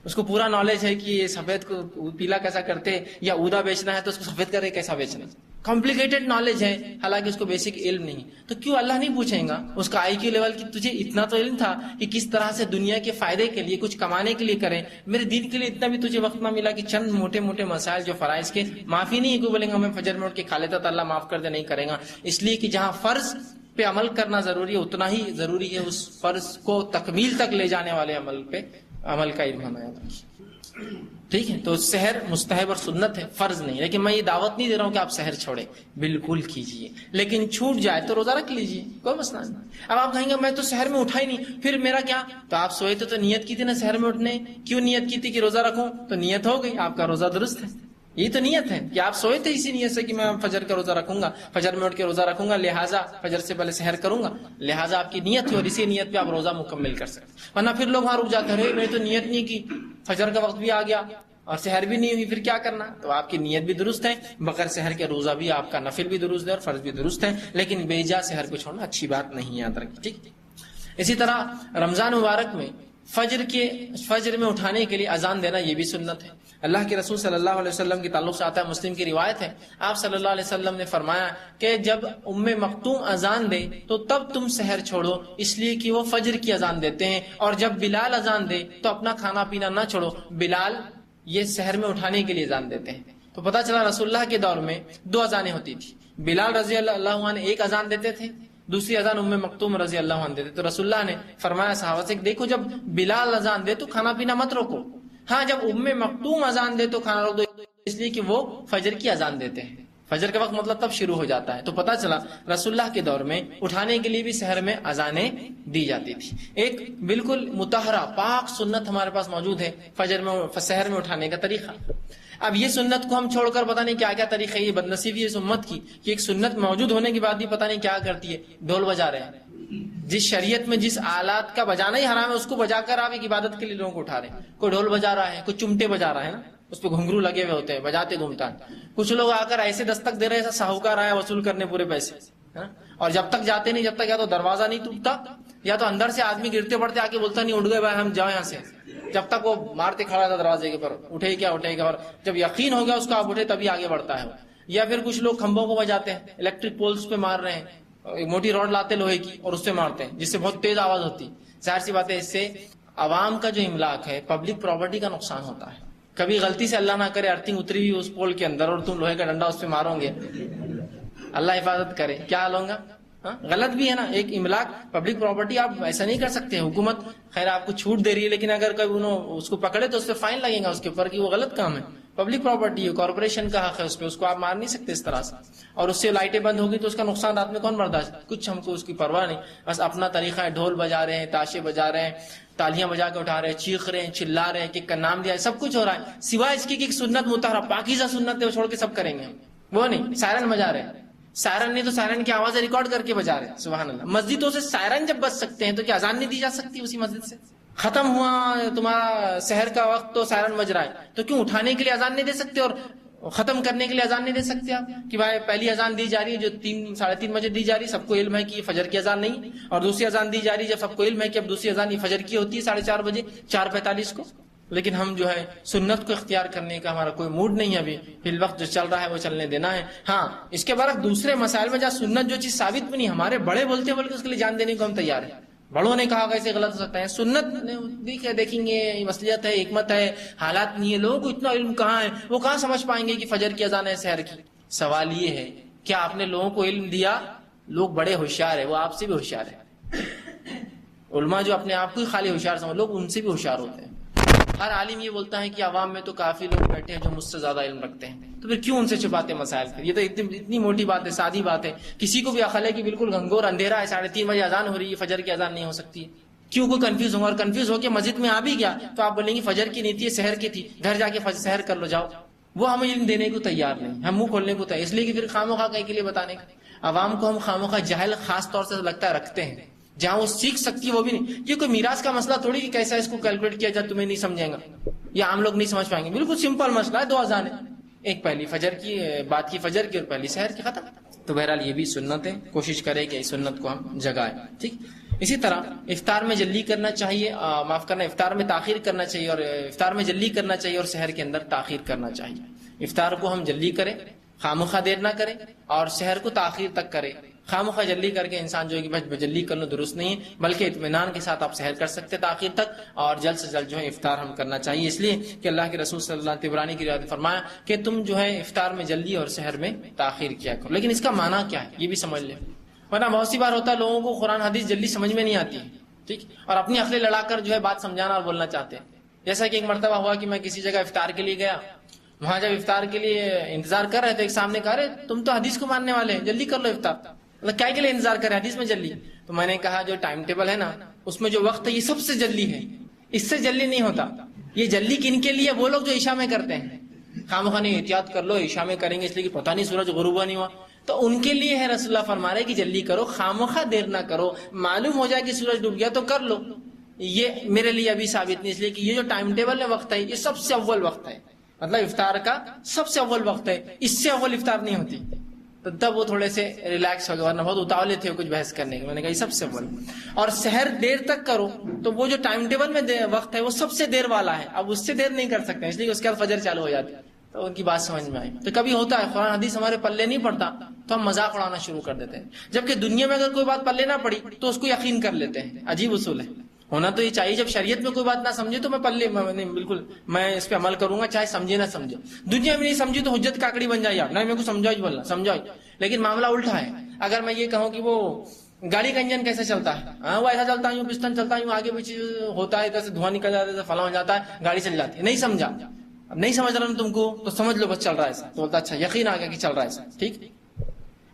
اس کو پورا نالج ہے کہ یہ سفید کو پیلا کیسا کرتے, یا اودا بیچنا ہے تو اس کو سفید کر کے کیسا بیچنا. کمپلیکیٹڈ نالج ہے, حالانکہ اس کو بیسک علم نہیں. تو کیوں اللہ نہیں پوچھیں گا اس کا آئی کیو لیول کہ تجھے اتنا تو علم تھا کہ کس طرح سے دنیا کے فائدے کے لیے کچھ کمانے کے لیے کریں, میرے دین کے لیے اتنا بھی تجھے وقت نہ ملا کہ چند موٹے موٹے مسائل جو فرائض کے معافی نہیں ہے, کوئی بولیں گا میں فجر میں اٹھ کے کھا لیتا تو اللہ معاف کر دے, نہیں کرے گا. اس لیے کہ جہاں فرض پہ عمل کرنا ضروری ہے اتنا ہی ضروری ہے اس فرض کو تکمیل تک لے جانے والے عمل پہ عمل کا علم ہونا. ٹھیک ہے، تو سحر مستحب اور سنت ہے، فرض نہیں، لیکن میں یہ دعوت نہیں دے رہا ہوں کہ آپ سحر چھوڑیں، بالکل کیجئے، لیکن چھوٹ جائے تو روزہ رکھ لیجئے، کوئی مسئلہ نہیں۔ اب آپ کہیں گے میں تو سحر میں اٹھا ہی نہیں، پھر میرا کیا؟ تو آپ سوئے تو نیت کی تھی نا سحر میں اٹھنے، کیوں نیت کی تھی کہ روزہ رکھوں؟ تو نیت ہو گئی، آپ کا روزہ درست ہے۔ یہ تو نیت ہے کہ آپ سوئے تھے اسی نیت سے کہ میں فجر کا روزہ رکھوں گا، فجر میں اٹھ کے روزہ رکھوں گا، لہٰذا فجر سے پہلے سحر کروں گا، لہٰذا آپ کی نیت تھی اور اسی نیت پہ آپ روزہ مکمل کر سکتے۔ ورنہ پھر لوگ وہاں رک جاتے ہیں، میں نے تو نیت نہیں کی، فجر کا وقت بھی آ گیا اور سحر بھی نہیں ہوئی، پھر کیا کرنا؟ تو آپ کی نیت بھی درست ہے، بغیر سحر کے روزہ بھی آپ کا نفل بھی درست ہے اور فرض بھی درست ہے، لیکن بے جا سحر کو چھوڑنا اچھی بات نہیں، یاد رکھیں، ٹھیک۔ اسی طرح رمضان مبارک میں فجر میں اٹھانے کے لیے اذان دینا یہ بھی سنت ہے۔ اللہ کے رسول صلی اللہ علیہ وسلم کے تعلق سے آتا ہے، مسلم کی روایت ہے، آپ صلی اللہ علیہ وسلم نے فرمایا کہ جب ام مکتوم اذان دے تو تب تم سحر چھوڑو، اس لیے کہ وہ فجر کی اذان دیتے ہیں، اور جب بلال اذان دے تو اپنا کھانا پینا نہ چھوڑو، بلال یہ سحر میں اٹھانے کے لیے اذان دیتے ہیں۔ تو پتہ چلا رسول اللہ کے دور میں 2 اذانیں ہوتی تھی، بلال رضی اللہ عنہ ایک اذان دیتے تھے، دوسری اذان ام مکتوم رضی اللہ عنہ دیتے۔ تو رسول اللہ نے فرمایا صحابہ سے، دیکھو جب بلال اذان دے تو کھانا پینا مت روکو، ہاں جب ام مکتوم اذان دے تو کھانا روک دو، اس لیے کہ وہ فجر کی اذان دیتے ہیں، فجر کا وقت مطلب تب شروع ہو جاتا ہے۔ تو پتہ چلا رسول اللہ کے دور میں اٹھانے کے لیے بھی سحر میں اذانیں دی جاتی تھی۔ ایک بالکل مطہرہ پاک سنت ہمارے پاس موجود ہے سحر میں اٹھانے کا طریقہ۔ اب یہ سنت کو ہم چھوڑ کر پتہ نہیں کیا کیا طریقہ ہے، یہ بدنصیبی ہے اس امت کی کہ ایک سنت موجود ہونے کے بعد بھی پتہ نہیں کیا کرتی ہے، ڈھول بجا رہے ہیں۔ جس شریعت میں جس آلات کا بجانا ہی حرام ہے اس کو بجا کر آپ ایک عبادت کے لیے لوگوں کو اٹھا رہے ہیں۔ کوئی ڈھول بجا رہا ہے، کوئی چمٹے بجا رہا ہے نا، اس پہ گھنگرو لگے ہوئے ہوتے ہیں، بجاتے گھومتا ہے، کچھ لوگ آ کر ایسے دستک دے رہے ہیں ایسا ساہوکار آیا وصول کرنے پورے پیسے، اور جب تک جاتے نہیں، جب تک یا تو دروازہ نہیں ٹوٹتا یا تو اندر سے آدمی گرتے پڑتے آ کے بولتا نہیں اٹھ گئے بھائی ہم جاؤ یہاں سے، جب تک وہ مارتے کھڑا تھا دروازے کے پر، اٹھے کیا اٹھے گا، اور جب یقین ہو گیا اس کو آپ اٹھے تبھی آگے بڑھتا ہے۔ یا پھر کچھ لوگ کھمبوں کو بجاتے ہیں، الیکٹرک پولز پہ مار رہے ہیں، ایک موٹی راڈ لاتے لوہے کی اور اس سے مارتے ہیں جس سے بہت تیز آواز ہوتی، ظاہر سی بات ہے اس سے عوام کا جو املاک ہے، پبلک پراپرٹی کا نقصان ہوتا ہے۔ کبھی غلطی سے اللہ نہ کرے ارتھنگ اتری ہوئی اس پول کے اندر اور تم لوہے کا ڈنڈا اس پہ مارو گے، اللہ حفاظت کرے، کیا حال ہوگا؟ غلط بھی ہے نا، ایک املاک پبلک پراپرٹی آپ ایسا نہیں کر سکتے، حکومت خیر آپ کو چھوٹ دے رہی ہے، لیکن اگر کبھی انہوں اس کو پکڑے تو اس پہ فائن لگے گا اس کے اوپر کہ وہ غلط کام ہے، پبلک پراپرٹی ہے، کارپوریشن کا حق ہے اس پہ، اس کو آپ مار نہیں سکتے اس طرح سے، اور اس سے لائٹیں بند ہوگی تو اس کا نقصان رات میں کون برداشت، کچھ ہم کو اس کی پرواہ نہیں، بس اپنا طریقہ ہے، ڈھول بجا رہے ہیں، تاشے بجا رہے ہیں، تالیاں بجا کے اٹھا رہے ہیں، چیخ رہے ہیں، چلا رہے ہیں، کہ نام دیا ہے، سب کچھ ہو رہا ہے، سوائے اس کی کہ ایک سنت مطہرہ پاکیزہ سنت ہے وہ چھوڑ کے سب کریں گے، وہ نہیں، سائرن بجا رہے ہیں، سائرن نہیں تو سائرن کی آوازیں ریکارڈ کر کے بجا رہے ہیں، سبحان اللہ۔ مسجدوں سے سائرن جب بج سکتے ہیں تو کیا اذان نہیں دی جا سکتی اسی مسجد سے؟ ختم ہوا تمہارا سحر کا وقت تو سائرن بج رہا ہے، تو کیوں اٹھانے کے لیے اذان نہیں دے سکتے اور ختم کرنے کے لیے اذان نہیں دے سکتے آپ کہ بھائی پہلی اذان دی جا رہی ہے جو 3-3:30 بجے دی جا رہی ہے، سب کو علم ہے کہ یہ فجر کی اذان نہیں، اور دوسری اذان دی جا رہی ہے جب سب کو علم ہے کہ اب دوسری اذان یہ فجر کی ہوتی ہے 4:30 بجے 4:45 کو، لیکن ہم جو ہے سنت کو اختیار کرنے کا ہمارا کوئی موڈ نہیں ہے، ابھی فی الوقت جو چل رہا ہے وہ چلنے دینا ہے۔ ہاں اس کے برعکس دوسرے مسائل میں جہاں سنت جو چیز ثابت بھی نہیں، ہمارے بڑے بولتے بلکہ اس کے لیے جان دینے کو ہم تیار ہیں، بڑوں نے کہا کیسے غلط ہو سکتا ہے، سنت دیکھیں گے، مصلحت ہے، حکمت ہے، حالات نہیں ہے، لوگوں کو اتنا علم کہاں ہے، وہ کہاں سمجھ پائیں گے کہ فجر کی اذان ہے سحر کی۔ سوال یہ ہے کیا آپ نے لوگوں کو علم دیا؟ لوگ بڑے ہوشیار ہیں، وہ آپ سے بھی ہوشیار ہے، علماء جو اپنے آپ کو ہی خالی ہوشیار سمجھ، لوگ ان سے بھی ہوشیار ہوتے ہیں۔ ہر عالم یہ بولتا ہے کہ عوام میں تو کافی لوگ بیٹھے ہیں جو مجھ سے زیادہ علم رکھتے ہیں، تو پھر کیوں ان سے چھپاتے مسائل؟ پھر یہ تو اتنی موٹی بات ہے، سادی بات ہے، کسی کو بھی عقل ہے کہ بالکل گھنگور اندھیرا ہے، 3:30 بجے اذان ہو رہی ہے، فجر کی اذان نہیں ہو سکتی، کیوں کوئی کنفیوز ہوگا؟ اور کنفیوز ہو کے مسجد میں آ بھی گیا تو آپ بولیں گے فجر کی نہیں تھی، سحر کی تھی، گھر جا کے سحر کر لو جاؤ، وہ ہمیں علم دینے کو تیار نہیں، ہم منہ کھولنے کو تیار، اس لیے کہ پھر خامخواہ کہیں کے لیے بتانے کا عوام کو ہم خامخواہ جاہل خاص طور سے لگتا ہے رکھتے ہیں، جہاں وہ سیکھ سکتی ہے وہ بھی نہیں۔ یہ کوئی میراث کا مسئلہ تھوڑی کہ کیسا اس کو کیلکولیٹ کیا جائے تمہیں نہیں سمجھیں گا یا عام لوگ نہیں سمجھ پائیں گے، بالکل سمپل مسئلہ ہے، 2 اذانیں، ایک پہلی فجر کی بات کی فجر کی اور پہلی سحر کی، ختم۔ تو بہرحال یہ بھی سنت ہے، کوشش کرے کہ اس سنت کو ہم جگائیں، ٹھیک۔ اسی طرح افطار میں جلدی کرنا چاہیے، افطار میں تاخیر کرنا چاہیے، اور افطار میں جلدی کرنا چاہیے اور سحر کے اندر تاخیر کرنا چاہیے۔ افطار کو ہم جلدی کریں، خامخواہ دیر نہ کریں، اور سحر کو تاخیر تک کریں۔ خامخواہ جلدی کر کے انسان جو ہے کہ بس جلدی کر لو درست نہیں ہے، بلکہ اطمینان کے ساتھ آپ سحر کر سکتے تاخیر تک، اور جلد سے جلد جو ہے افطار ہم کرنا چاہیے، اس لیے کہ اللہ کے رسول صلی اللہ علیہ وسلم طبرانی کی روایت فرمایا کہ تم جو ہے افطار میں جلدی اور سحر میں تاخیر کیا کرو۔ لیکن اس کا معنی کیا ہے یہ بھی سمجھ لیں، ورنہ بہت سی بار ہوتا ہے لوگوں کو قرآن حدیث جلدی سمجھ میں نہیں آتی، ٹھیک، اور اپنی عقلیں لڑا کر جو ہے بات سمجھانا اور بولنا چاہتے ہیں۔ جیسا کہ ایک مرتبہ ہوا کہ میں کسی جگہ افطار کے لیے گیا، وہاں جب افطار کے لیے انتظار کر رہے تھے، ایک سامنے کہا، رہے تم تو حدیث کو ماننے والے ہیں، جلدی کر لو افطار، مطلب کیا کے لیے انتظار کرے حدیث میں جلدی؟ تو میں نے کہا جو ٹائم ٹیبل ہے نا اس میں جو وقت ہے یہ سب سے جلدی ہے، اس سے جلدی نہیں ہوتا۔ یہ جلدی کن کے لیے؟ وہ لوگ جو عشاء میں کرتے ہیں، خواہ نہیں احتیاط کر لو عشاء میں کریں گے اس لیے کہ پتہ نہیں سورج غروب نہیں ہوا، تو ان کے لیے ہے رسول اللہ فرما رہے کہ جلدی کرو، خامخواہ دیر نہ کرو، معلوم ہو جائے کہ سورج ڈوب گیا تو کر لو۔ یہ میرے لیے ابھی ثابت نہیں، اس لیے کہ یہ جو ٹائم ٹیبل میں وقت ہے یہ سب سے اول وقت ہے، مطلب افطار کا سب سے اول وقت ہے، اس سے اول افطار نہیں ہوتی۔ تو تب وہ تھوڑے سے ریلیکس ہو گئے، ورنہ بہت اتاولے تھے کچھ بحث کرنے کے۔ میں نے کہا یہ سب سے اول، اور سحر دیر تک کرو، تو وہ جو ٹائم ٹیبل میں وقت ہے وہ سب سے دیر والا ہے، اب اس سے دیر نہیں کر سکتے، اس لیے اس کے بعد فجر چالو ہو جاتی ہے۔ تو ان کی بات سمجھ میں آئی۔ تو کبھی ہوتا ہے قرآن حدیث ہمارے پلے نہیں پڑتا تو ہم مذاق اڑانا شروع کر دیتے ہیں، جبکہ دنیا میں اگر کوئی بات پلے نہ پڑی تو اس کو یقین کر لیتے ہیں۔ عجیب اصول ہے، ہونا تو یہ چاہیے جب شریعت میں کوئی بات نہ سمجھے تو میں پلے بالکل میں اس پہ عمل کروں گا، چاہے سمجھے نہ سمجھے۔ دنیا میں نہیں سمجھی تو حجت کاکڑی بن جائے، آپ نہیں میرے کو سمجھاؤ بولنا سمجھاؤ، لیکن معاملہ الٹا ہے۔ اگر میں یہ کہوں کہ وہ گاڑی کا انجن کیسے چلتا ہے، ہاں وہ ایسا چلتا ہے، پستن چلتا ہے، آگے پیچھے ہوتا ہے، ادھر سے دھواں نکل جاتا ہے، فلاں ہو جاتا ہے، گاڑی چل جاتی ہے، نہیں سمجھا، اب نہیں سمجھ رہا ہوں تم کو تو سمجھ لو بس چل رہا ہے ایسا، تو بولتا اچھا یقین آ گیا کہ چل رہا ہے ایسا، ٹھیک۔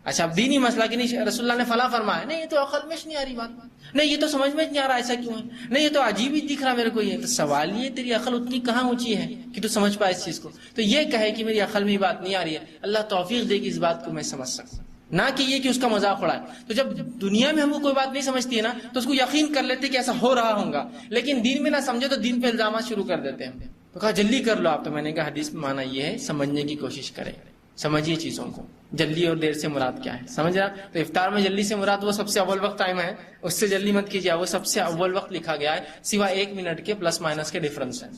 اچھا اب دینی مسئلہ کہ نہیں رسول اللہ نے فلاں فرمایا، نہیں یہ تو عقل میں نہیں آ رہی بات، نہیں یہ تو سمجھ میں نہیں آ رہا ایسا کیوں ہے، نہیں یہ تو عجیب ہی دکھ رہا میرے کو، یہ تو سوال یہ تیری عقل اتنی کہاں اونچی ہے کہ تو سمجھ پائے اس چیز کو، تو یہ کہے کہ میری عقل میں یہ بات نہیں آ رہی ہے، اللہ توفیق دے کہ اس بات کو میں سمجھ سکوں، نہ کہ یہ کہ اس کا مذاق اڑائے۔ تو جب دنیا میں ہم کو کوئی بات نہیں سمجھتی ہے نا تو اس کو یقین کر لیتے کہ ایسا ہو رہا ہوگا، لیکن دین میں نہ سمجھے تو دین پہ الزامات شروع کر دیتے ہیں۔ تو کہا جلدی کر لو آپ، تو میں نے کہا حدیث میں معنی یہ ہے سمجھنے کی کوشش کریں، سمجھیے چیزوں کو، جلدی اور دیر سے مراد کیا ہے سمجھ رہا؟ تو افطار میں جلدی سے مراد وہ سب سے اول وقت ٹائم ہے، اس سے جلدی مت کیجیے، وہ سب سے اول وقت لکھا گیا ہے، سوائے 1 منٹ کے پلس مائنس کے ڈفرنس ہے۔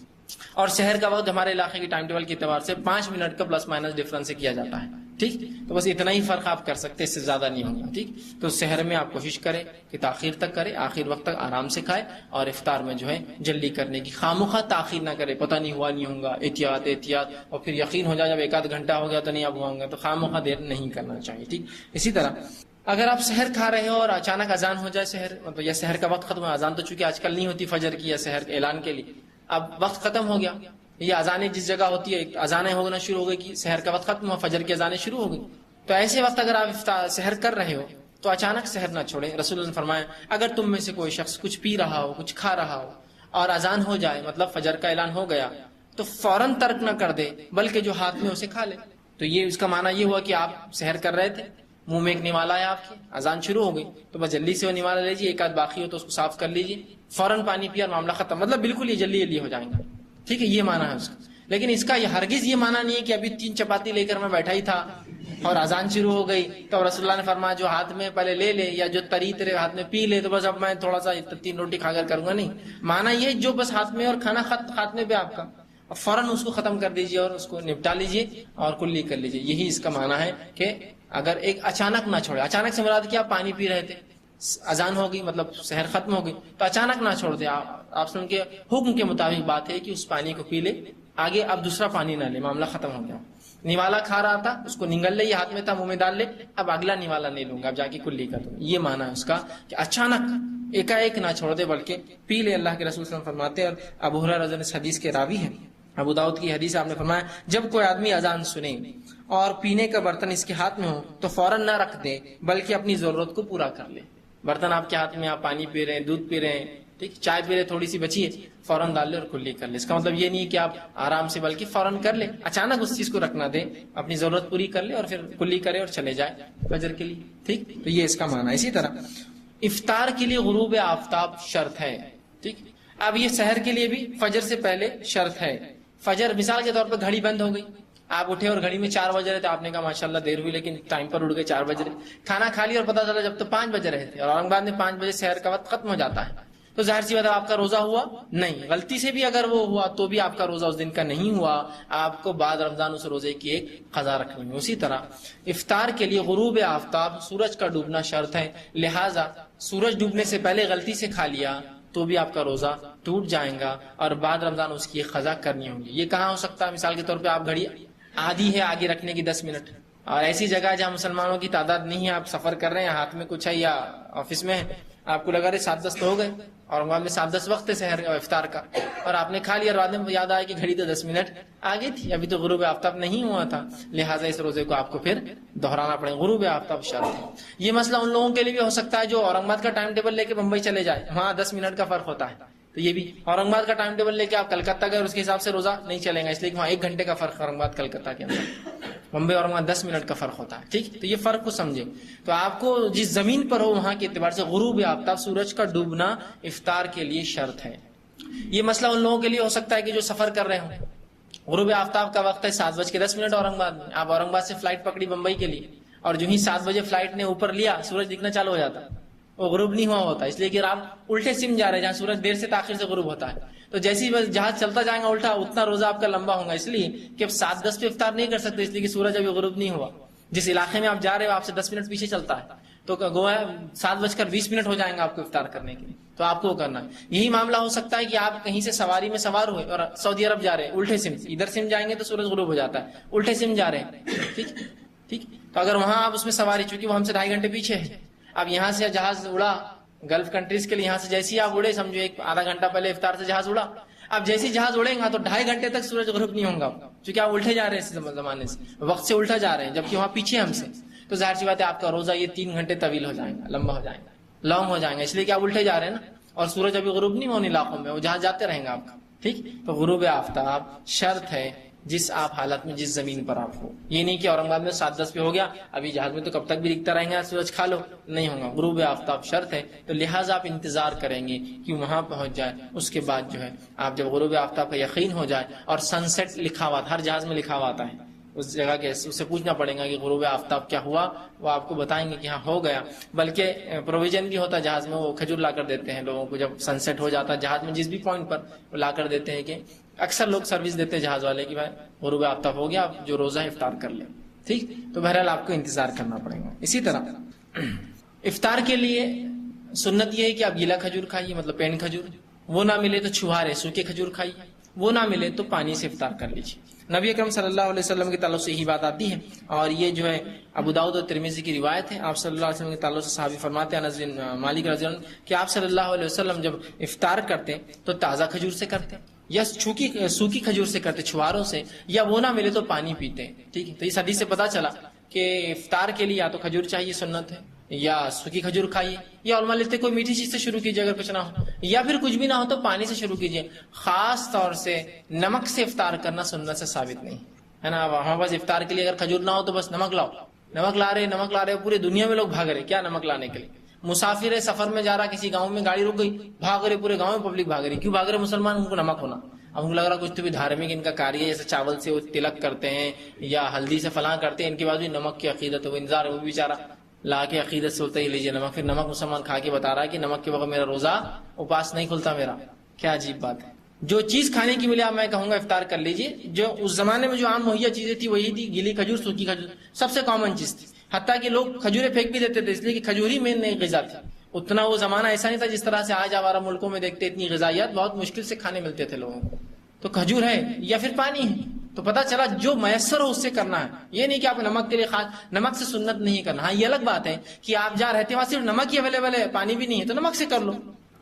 اور شہر کا وقت ہمارے علاقے کی ٹائم ٹیبل کے اعتبار سے 5 منٹ کا پلس مائنس ڈفرنس سے کیا جاتا ہے، ٹھیک۔ تو بس اتنا ہی فرق آپ کر سکتے، اس سے زیادہ نہیں ہوگا، ٹھیک۔ تو شہر میں آپ کوشش کریں کہ تاخیر تک کریں، آخر وقت تک آرام سے کھائے، اور افطار میں جو ہے جلدی کرنے کی خامخواہ تاخیر نہ کرے، پتہ نہیں ہوا نہیں ہوگا، احتیاط احتیاط، اور پھر یقین ہو جائے جب 1 آدھ گھنٹہ ہو گیا تو نہیں اب ہوا ہوگا، تو خامخواہ دیر نہیں کرنا چاہیے، ٹھیک۔ اسی طرح اگر آپ سحر کھا رہے ہو اور اچانک اذان ہو جائے سحر، مطلب یا سحر کا وقت ختم ہو، اذان تو چونکہ آج کل نہیں ہوتی فجر کی یا سحر کے اعلان کے لیے، اب وقت ختم ہو گیا، یہ اذانیں جس جگہ ہوتی ہے اذانیں ہونا شروع ہو گئی کہ سحر کا وقت ختم ہوا، فجر کی اذانیں شروع ہو گئی، تو ایسے وقت اگر آپ سحر کر رہے ہو تو اچانک سحر نہ چھوڑیں۔ رسول اللہ نے فرمایا اگر تم میں سے کوئی شخص کچھ پی رہا ہو، کچھ کھا رہا ہو اور اذان ہو جائے، مطلب فجر کا اعلان ہو گیا، تو فوراً ترک نہ کر دے بلکہ جو ہاتھ میں اسے کھا لے۔ تو یہ اس کا معنی یہ ہوا کہ آپ سحر کر رہے تھے، منہ میں ایک نوالا ہے آپ کے، اذان شروع ہو گئی، تو بس جلدی سے وہ نوالا لیجیے، 1 آدھ باقی ہو تو اس کو صاف کر لیجیے، فوراً پانی پیا اور معاملہ ختم، مطلب بالکل یہ جلدی ہو جائیں گا، ٹھیک ہے، یہ معنی ہے اس کا۔ لیکن اس کا یہ ہرگز یہ معنی نہیں ہے کہ ابھی 3 چپاتی لے کر میں بیٹھا ہی تھا اور اذان شروع ہو گئی تو رسول اللہ نے فرمایا جو ہاتھ میں پہلے لے لے یا جو تری تیرے ہاتھ میں پی لے، تو بس اب میں تھوڑا سا 3 روٹی کھا کر کروں گا، نہیں، معنی یہ جو بس ہاتھ میں اور کھانا خاتمے پہ آپ کا، فوراً اس کو ختم کر دیجیے اور اس کو نپٹا لیجیے اور کلی کر لیجیے، یہی اس کا معنی ہے کہ اگر ایک اچانک نہ چھوڑے، اچانک سے مراد کیا، پانی پی رہے تھے، اذان ہو گئی مطلب سحر ختم ہو گئی تو اچانک نہ چھوڑ دے، آپ سن کے حکم کے مطابق بات ہے کہ اس پانی کو پی لے، آگے اب دوسرا پانی نہ لے، معاملہ ختم ہو گیا۔ نوالا کھا رہا تھا اس کو نگل لے، یہ ہاتھ میں تھا منہ میں ڈال لے، اب اگلا نوالا نہیں لوں گا، اب جا کے کلی کر دوں، یہ معنی ہے اس کا کہ اچانک ایک نہ چھوڑ دے بلکہ پی لے۔ اللہ کے رسول صلی اللہ علیہ وسلم فرماتے ہیں، اور ابو ہریرہ رضی اللہ عنہ حدیث کے راوی ہیں، ابو داؤد کی حدیث آپ نے فرمایا جب کوئی آدمی اذان سنے اور پینے کا برتن اس کے ہاتھ میں ہو تو فوراً نہ رکھ دے بلکہ اپنی ضرورت کو پورا کر لے۔ برتن آپ کے ہاتھ میں، آپ پانی پی رہے ہیں، دودھ پی رہے ہیں، ٹھیک، چائے پی رہے تھوڑی سی بچی ہے، فوراً ڈال لے اور کلی کر لے۔ اس کا مطلب یہ نہیں کہ آپ آرام سے، بلکہ فوراً کر لے، اچانک اس چیز کو رکھنا دے، اپنی ضرورت پوری کر لے اور پھر کلی کرے اور چلے جائے فجر کے لیے، ٹھیک، تو یہ اس کا معنی ہے۔ اسی طرح افطار کے لیے غروب آفتاب شرط ہے، ٹھیک۔ اب یہ سحر کے لیے بھی فجر سے پہلے شرط ہے۔ فجر مثال کے طور پر گھڑی بند ہو گئی، آپ اٹھے اور گھڑی میں 4 بج رہے تھے، آپ نے کہا ماشاءاللہ دیر ہوئی لیکن ٹائم پر اٹھ گئے، 4 بج رہے، کھانا کھا لیا اور پتا چلا جب تو 5 بج رہے تھے، اور اورنگ آباد میں 5 بجے سحر کا وقت ختم ہو جاتا ہے، تو ظاہر سی بات ہے آپ کا روزہ ہوا نہیں، غلطی سے بھی اگر وہ ہوا تو بھی آپ کا روزہ اس دن کا نہیں ہوا، آپ کو بعد رمضان اس روزے کی ایک قضا رکھنی ہے۔ اسی طرح افطار کے لیے غروب آفتاب، سورج کا ڈوبنا شرط ہے، لہٰذا سورج ڈوبنے سے پہلے غلطی سے کھا لیا تو بھی آپ کا روزہ ٹوٹ جائے گا اور بعد رمضان اس کی ایک قضا کرنی ہوگی۔ یہ کہاں ہو سکتا ہے؟ مثال کے طور پہ آپ گھڑی آدھی ہے آگے رکھنے کی 10 منٹ، اور ایسی جگہ جہاں مسلمانوں کی تعداد نہیں ہے، آپ سفر کر رہے ہیں، ہاتھ میں کچھ ہے یا آفس میں ہے، آپ کو لگا رہے 7-10 تو ہو گئے، اور وہاں میں 7-10 وقت ہے سحر کا افطار کا، اور آپ نے کھا لیا، اور بعد میں یاد آیا کہ گھڑی تو 10 منٹ آگے تھی، ابھی تو غروب آفتاب نہیں ہوا تھا، لہٰذا اس روزے کو آپ کو پھر دہرانا پڑے گا۔ غروب آفتاب شرط ہے۔ یہ مسئلہ ان لوگوں کے لیے بھی ہو سکتا ہے جو اورنگ آباد کا ٹائم ٹیبل لے کے بمبئی چلے جائے، وہاں 10 منٹ کا فرق ہوتا ہے، تو یہ بھی اورنگ آباد کا ٹائم ٹیبل لے کے آپ کلکتہ گئے اور اس کے حساب سے روزہ نہیں چلے گا، اس لیے کہ وہاں 1 گھنٹے کا فرق اورنگ آباد کلکتہ کے اندر، بمبئی اور وہاں 10 منٹ کا فرق ہوتا ہے، ٹھیک؟ تو یہ فرق کو سمجھے۔ تو آپ کو جس زمین پر ہو وہاں کے اعتبار سے غروب آفتاب، سورج کا ڈوبنا افطار کے لیے شرط ہے۔ یہ مسئلہ ان لوگوں کے لیے ہو سکتا ہے کہ جو سفر کر رہے ہوں، غروب آفتاب کا وقت ہے 7:10 اورنگ آباد میں، آپ اورنگ آباد سے فلائٹ پکڑی بمبئی کے لیے، اور جو ہی 7 بجے فلائٹ نے اوپر لیا سورج دکھنا چالو ہو جاتا، وہ غروب نہیں ہوا ہوتا، اس لیے کہ آپ الٹے سم جا رہے ہیں جہاں سورج دیر سے تاخیر سے غروب ہوتا ہے، تو جیسے ہی جہاز چلتا جائے گا الٹا، اتنا روزہ آپ کا لمبا ہوگا، اس لیے کہ اب 7:10 پہ افطار نہیں کر سکتے، اس لیے کہ سورج ابھی غروب نہیں ہوا، جس علاقے میں آپ جا رہے ہو آپ سے 10 منٹ پیچھے چلتا ہے، تو گویا 7:20 ہو جائیں گے آپ کو افطار کرنے کے لیے، تو آپ کو کرنا ہے۔ یہی معاملہ ہو سکتا ہے کہ آپ کہیں سے سواری میں سوار ہوئے اور سعودی عرب جا رہے ہیں، الٹے سم، ادھر سم جائیں گے تو سورج غروب ہو جاتا ہے، الٹے سم جا رہے ہیں، ٹھیک ٹھیک، تو اگر وہاں آپ اس میں سواری، چونکہ وہ ہم سے 2.5 گھنٹے پیچھے ہے، اب یہاں سے جہاز اڑا گلف کنٹریز کے لیے، یہاں سے جیسے ہی آپ اڑے، سمجھو 1-آدھا گھنٹہ پہلے افطار سے جہاز اڑا، اب جیسے جہاز اڑے گا تو 2.5 گھنٹے تک سورج غروب نہیں ہوگا، چونکہ آپ الٹے جا رہے ہیں اس زمانے سے، وقت سے الٹا جا رہے ہیں، جبکہ وہاں پیچھے ہم سے، تو ظاہر سی بات ہے آپ کا روزہ یہ 3 گھنٹے طویل ہو جائے گا، لمبا ہو جائے گا، لانگ ہو جائیں گا، اس لیے کہ آپ الٹے جا رہے ہیں نا، اور سورج ابھی غروب نہیں ہونے علاقوں میں، وہ جہاز جاتے رہیں گا آپ کا، ٹھیک۔ تو غروب آفتاب شرط ہے جس آپ حالت میں، جس زمین پر آپ ہو، یہ نہیں کہ اورنگ آباد میں 7:10 پہ ہو گیا، ابھی جہاز میں تو کب تک بھی دکھتا رہیں گا سورج کھا لو، نہیں ہوگا، غروب آفتاب شرط ہے، تو لہٰذا آپ انتظار کریں گے کہ وہاں پہنچ جائے، اس کے بعد جو ہے آپ جب غروب آفتاب کا یقین ہو جائے، اور سن سیٹ لکھا ہوا، ہر جہاز میں لکھا ہوا آتا ہے اس جگہ کے، اس سے پوچھنا پڑے گا کہ غروب آفتاب کیا ہوا، وہ آپ کو بتائیں گے کہ ہاں ہو گیا، بلکہ پروویژن بھی ہوتا ہے جہاز میں، وہ کھجور لا کر دیتے ہیں لوگوں کو، جب سن سیٹ ہو جاتا ہے جہاز میں جس بھی پوائنٹ پر، وہ لا کر دیتے ہیں، کہ اکثر لوگ سروس دیتے ہیں جہاز والے کہ بھائی غروب آفتاب ہو گیا، آپ جو روزہ افطار کر لیں، ٹھیک۔ تو بہرحال آپ کو انتظار کرنا پڑے گا۔ اسی طرح افطار کے لیے سنت یہ ہے کہ آپ گیلا کھجور کھائیے، مطلب پین کھجور، وہ نہ ملے تو چھوارے سوکھے کھجور کھائیے، وہ نہ ملے تو پانی سے افطار کر لیجیے۔ نبی اکرم صلی اللہ علیہ وسلم کے تعلق سے یہی بات آتی ہے، اور یہ جو ہے ابو داؤد اور ترمذی کی روایت ہے، آپ صلی اللہ علیہ وسلم کے تعلق سے صحابی فرماتے ہیں، انس بن مالک رضی اللہ عنہ، کہ آپ صلی اللہ علیہ وسلم جب افطار کرتے تو تازہ کھجور سے کرتے، یا سوکھی کھجور سے کرتے، چھواروں سے، یا وہ نہ ملے تو پانی پیتے، ٹھیک ہے۔ تو اس حدیث سے پتہ چلا کہ افطار کے لیے یا تو کھجور چاہیے، سنت ہے، یا سوکھی کھجور کھائیے، یا علماء لکھتے کوئی میٹھی چیز سے شروع کیجیے اگر کچھ نہ ہو، یا پھر کچھ بھی نہ ہو تو پانی سے شروع کیجیے۔ خاص طور سے نمک سے افطار کرنا سنت سے ثابت نہیں ہے نا، ہمارے پاس افطار کے لیے اگر کھجور نہ ہو تو بس نمک لاؤ، نمک لا رہے، پوری دنیا میں لوگ بھاگ رہے کیا نمک لانے کے لیے، مسافر ہے سفر میں جا رہا، کسی گاؤں میں گاڑی رک گئی، بھاگ رہے، پورے گاؤں میں پبلک بھاگ رہی، کیوں بھاگ رہے مسلمان، ان کو نمک ہونا، اب ان کو لگ رہا کچھ تو بھی دھارمک ان کا کاریہ، جیسے چاول سے وہ تلک کرتے ہیں یا ہلدی سے فلاں کرتے ہیں، ان کے بعد بھی نمک کی عقیدت ہے، وہ انتظار ہے، وہ بیچارہ لا کے عقیدت سے ہوتا ہی لیجیے نمک، پھر نمک مسلمان کھا کے بتا رہا ہے کہ نمک کے بغیر میرا روزہ اپاس نہیں کھلتا میرا، کیا عجیب بات ہے۔ جو چیز کھانے کی ملے میں کہوں گا افطار کر لیجیے، جو اس زمانے میں جو عام مہیا چیزیں تھی وہی تھی، گیلی کھجور، سوکھی کھجور سب سے کامن چیز تھی، حتیٰ کہ لوگ کھجوریں پھینک بھی دیتے تھے، اس لیے کہ کھجور ہی مین نہیں غذا تھی، اتنا وہ زمانہ ایسا نہیں تھا جس طرح سے آج ہمارا ملکوں میں دیکھتے اتنی غذائیت بہت مشکل سے کھانے ملتے تھے لوگوں کو، تو کھجور ہے یا پھر پانی ہے، تو پتہ چلا جو میسر ہو اس سے کرنا ہے، یہ نہیں کہ آپ نمک کے لیے خاص نمک سے سنت نہیں کرنا، ہاں یہ الگ بات ہے کہ آپ جہاں رہتے وہاں صرف نمک ہی اویلیبل ہے، پانی بھی نہیں ہے تو نمک سے کر لو،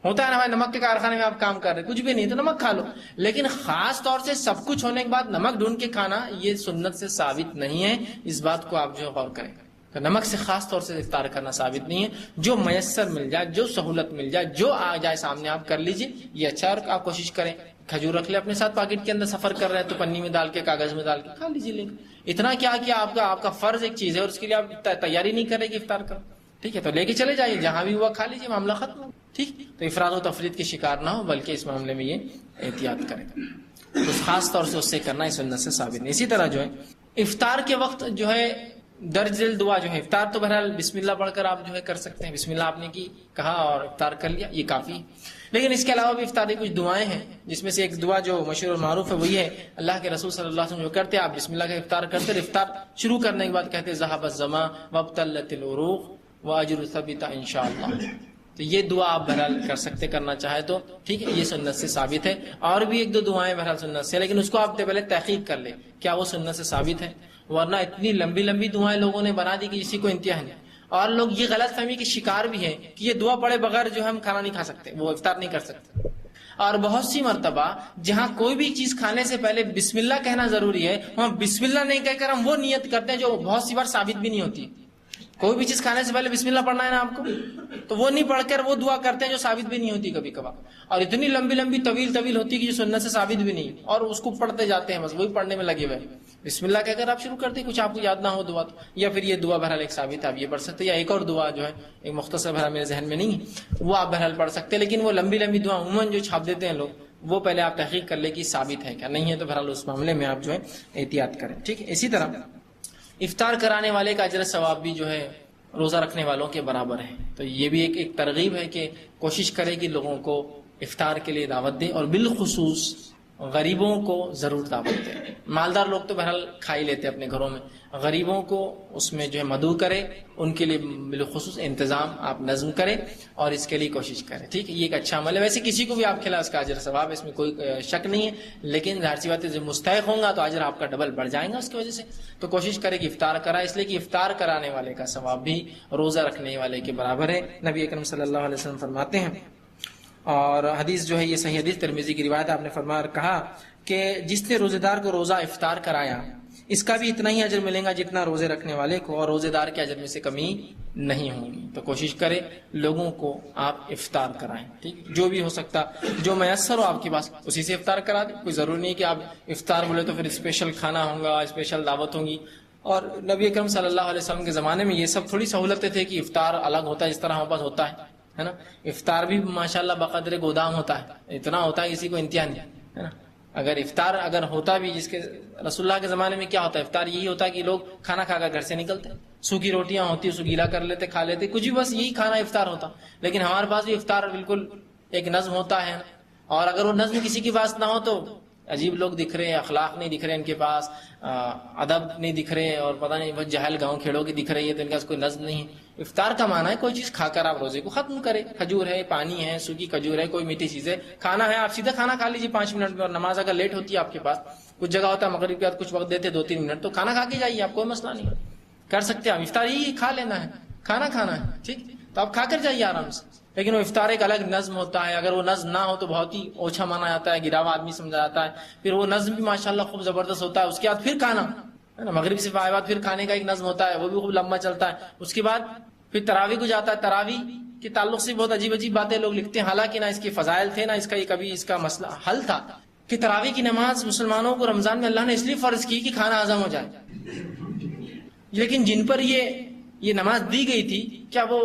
ہوتا ہے نا بھائی نمک کے کارخانے میں آپ کام کر رہے کچھ بھی نہیں تو نمک کھا لو، لیکن خاص طور سے سب کچھ ہونے کے بعد نمک ڈھونڈ کے کھانا یہ سنت سے ثابت نہیں ہے، اس بات کو آپ جو غور کریں، تو نمک سے خاص طور سے افطار کرنا ثابت نہیں ہے، جو میسر مل جائے، جو سہولت مل جائے، جو آ جائے سامنے آپ کر لیجیے، یہ اچھا، اور آپ کوشش کریں کھجور رکھ لیں اپنے ساتھ پاکٹ کے اندر، سفر کر رہے ہیں تو پنی میں ڈال کے کاغذ میں ڈال کے کھا لیجیے، لے اتنا کیا کہ آپ کا فرض ایک چیز ہے اور اس کے لیے آپ تیاری نہیں کریں کہ افطار کرو، ٹھیک ہے، تو لے کے چلے جائیے، جہاں بھی ہوا کھا لیجیے، معاملہ ختم ہو، ٹھیک، تو افراد و تفرید کے شکار نہ ہو، بلکہ اس معاملے میں یہ احتیاط کریں، تو خاص طور سے اس سے کرنا اس سنت سے ثابت نہیں۔ اسی طرح جو ہے افطار کے وقت جو ہے درج ذیل دعا جو ہے، افطار تو بہرحال بسم اللہ پڑھ کر آپ جو ہے کر سکتے ہیں، بسم اللہ آپ نے کی کہا اور افطار کر لیا، یہ کافی ہے، لیکن اس کے علاوہ بھی افطاری کچھ دعائیں ہیں، جس میں سے ایک دعا جو مشہور اور معروف ہے وہی ہے اللہ کے رسول صلی اللہ علیہ وسلم جو کرتے، آپ بسم اللہ کا افطار کرتے، افطار شروع کرنے کے بعد کہتے ذهب الظما وابتلت العروق واجر ثبت انشاءاللہ، تو یہ دعا آپ بہرحال کر سکتے، کرنا چاہے تو ٹھیک ہے، یہ سنت سے ثابت ہے، اور بھی ایک دو دعائیں بہرحال سنت سے، لیکن اس کو آپ پہلے تحقیق کر لیں کیا وہ سنت سے ثابت ہے، ورنہ اتنی لمبی لمبی دعائیں لوگوں نے بنا دی کہ کسی کو انتہا نہیں. اور لوگ یہ غلط فہمی کے شکار بھی ہیں کہ یہ دعا پڑے بغیر جو ہے ہم کھانا نہیں کھا سکتے، وہ افطار نہیں کر سکتے. اور بہت سی مرتبہ جہاں کوئی بھی چیز کھانے سے پہلے بسم اللہ کہنا ضروری ہے، وہاں بسم اللہ نہیں کہہ کر ہم وہ نیت کرتے ہیں جو بہت سی بار ثابت بھی نہیں ہوتی. کوئی بھی چیز کھانے سے پہلے بسم اللہ پڑھنا ہے نا آپ کو، تو وہ نہیں پڑھ کر وہ دعا کرتے ہیں جو ثابت بھی نہیں ہوتی کبھی کبھار، اور اتنی لمبی لمبی طویل ہوتی ہے کہ جو سنت سے ثابت بھی نہیں، اور اس کو پڑھتے جاتے ہیں، بس وہی پڑھنے میں لگے ہوئے. بسم اللہ کہہ کر آپ شروع کرتے کچھ آپ کو یاد نہ ہو دعا تو، یا پھر یہ دعا بہرحال ایک ثابت ہے آپ یہ پڑھ سکتے، یا ایک اور دعا جو ہے ایک مختصر بہرحال میرے ذہن میں نہیں ہے وہ آپ بہرحال پڑھ سکتے. لیکن وہ لمبی لمبی دعا عموماً جو چھاپ دیتے ہیں لوگ، وہ پہلے آپ تحقیق کر لیں کہ ثابت ہے کیا، نہیں ہے تو بہرحال اس معاملے میں آپ جو ہے احتیاط کریں. ٹھیک ہے. اسی طرح افطار کرانے والے کا اجر ثواب بھی جو ہے روزہ رکھنے والوں کے برابر ہے. تو یہ بھی ایک ترغیب ہے کہ کوشش کرے کہ لوگوں کو افطار کے لیے دعوت دے، اور بالخصوص غریبوں کو ضرور دعوت دے. مالدار لوگ تو بہرحال کھا ہی لیتے اپنے گھروں میں، غریبوں کو اس میں جو ہے مدعو کرے، ان کے لیے بالخصوص انتظام آپ نظم کریں اور اس کے لیے کوشش کریں. ٹھیک ہے. یہ ایک اچھا عمل ہے. ویسے کسی کو بھی آپ کھلا اس کا اجر ثواب، اس میں کوئی شک نہیں ہے، لیکن ظاہر سی بات ہے جب مستحق ہوں گا تو اجر آپ کا ڈبل بڑھ جائے گا اس کی وجہ سے. تو کوشش کرے کہ افطار کرائے، اس لیے کہ افطار کرانے والے کا ثواب بھی روزہ رکھنے والے کے برابر ہے. نبی اکرم صلی اللہ علیہ وسلم فرماتے ہیں، اور حدیث جو ہے یہ صحیح حدیث ترمذی کی روایت، آپ نے فرمایا کہا کہ جس نے روزے دار کو روزہ افطار کرایا اس کا بھی اتنا ہی اجر ملے گا جتنا روزے رکھنے والے کو، اور روزے دار کے اجر میں سے کمی نہیں ہوگی. تو کوشش کرے لوگوں کو آپ افطار کرائیں. ٹھیک. جو بھی ہو سکتا، جو میسر ہو آپ کے پاس اسی سے افطار کرا دیں. کوئی ضروری نہیں کہ آپ افطار بولے تو پھر اسپیشل کھانا ہوگا، اسپیشل دعوت ہوں گی. اور نبی اکرم صلی اللہ علیہ وسلم کے زمانے میں یہ سب تھوڑی سہولتیں تھے کہ افطار الگ ہوتا ہے جس طرح ہمارے پاس ہوتا ہے نا. افطار بھی ماشاءاللہ بقدر گودام ہوتا ہے، اتنا ہوتا ہے کسی کو انتہا نہیں ہے نا. اگر افطار اگر ہوتا بھی، جس کے رسول اللہ کے زمانے میں کیا ہوتا ہے، افطار یہی ہوتا ہے کہ لوگ کھانا کھا کر گھر سے نکلتے، سوکھی روٹیاں ہوتی اس کو گیلا کر لیتے، کھا لیتے، کچھ بھی، بس یہی کھانا افطار ہوتا. لیکن ہمارے پاس بھی افطار بالکل ایک نظم ہوتا ہے، اور اگر وہ نظم کسی کے پاس نہ ہو تو عجیب لوگ دکھ رہے ہیں، اخلاق نہیں دکھ رہے ان کے پاس، ادب نہیں دکھ رہے، اور پتہ نہیں بہت جہل گاؤں کھیڑوں کی دکھ رہی ہے، تو ان کے پاس کوئی نظم نہیں ہے. افطار کا معنی ہے کوئی چیز کھا کر آپ روزے کو ختم کرے. کھجور ہے، پانی ہے، سوکھی کھجور ہے، کوئی میٹھی چیز ہے، کھانا ہے، آپ سیدھا کھانا کھا لیجیے 5 منٹ میں. اور نماز اگر لیٹ ہوتی ہے آپ کے پاس، کچھ جگہ ہوتا ہے مغرب کے بعد کچھ وقت دیتے 2-3 منٹ، تو کھانا کھا کے جائیے، آپ کوئی مسئلہ نہیں کر سکتے. آپ افطار ہی کھا لینا ہے، کھانا کھانا ہے، ٹھیک، تو آپ کھا کر جائیے آرام سے. لیکن وہ افطار ایک الگ نظم ہوتا ہے، اگر وہ نظم نہ ہو تو بہت ہی اوچھا مانا جاتا ہے، گراوا آدمی سمجھا جاتا ہے. پھر وہ نظم بھی ماشاءاللہ خوب زبردست ہوتا ہے. اس کے بعد پھر کھانا ہے نا، مغرب سے بعد پھر کھانے کا ایک نظم ہوتا ہے، وہ بھی خوب لمبا چلتا ہے. اس کے بعد پھر تراویح کو جاتا ہے. تراویح کے تعلق سے بہت عجیب عجیب باتیں لوگ لکھتے ہیں، حالانکہ نہ اس کے فضائل تھے، نہ اس کا یہ کبھی اس کا مسئلہ حل تھا کہ تراویح کی نماز مسلمانوں کو رمضان میں اللہ نے اس لیے فرض کی کہ کھانا ہضم ہو جائے. لیکن جن پر یہ نماز دی گئی تھی، کیا وہ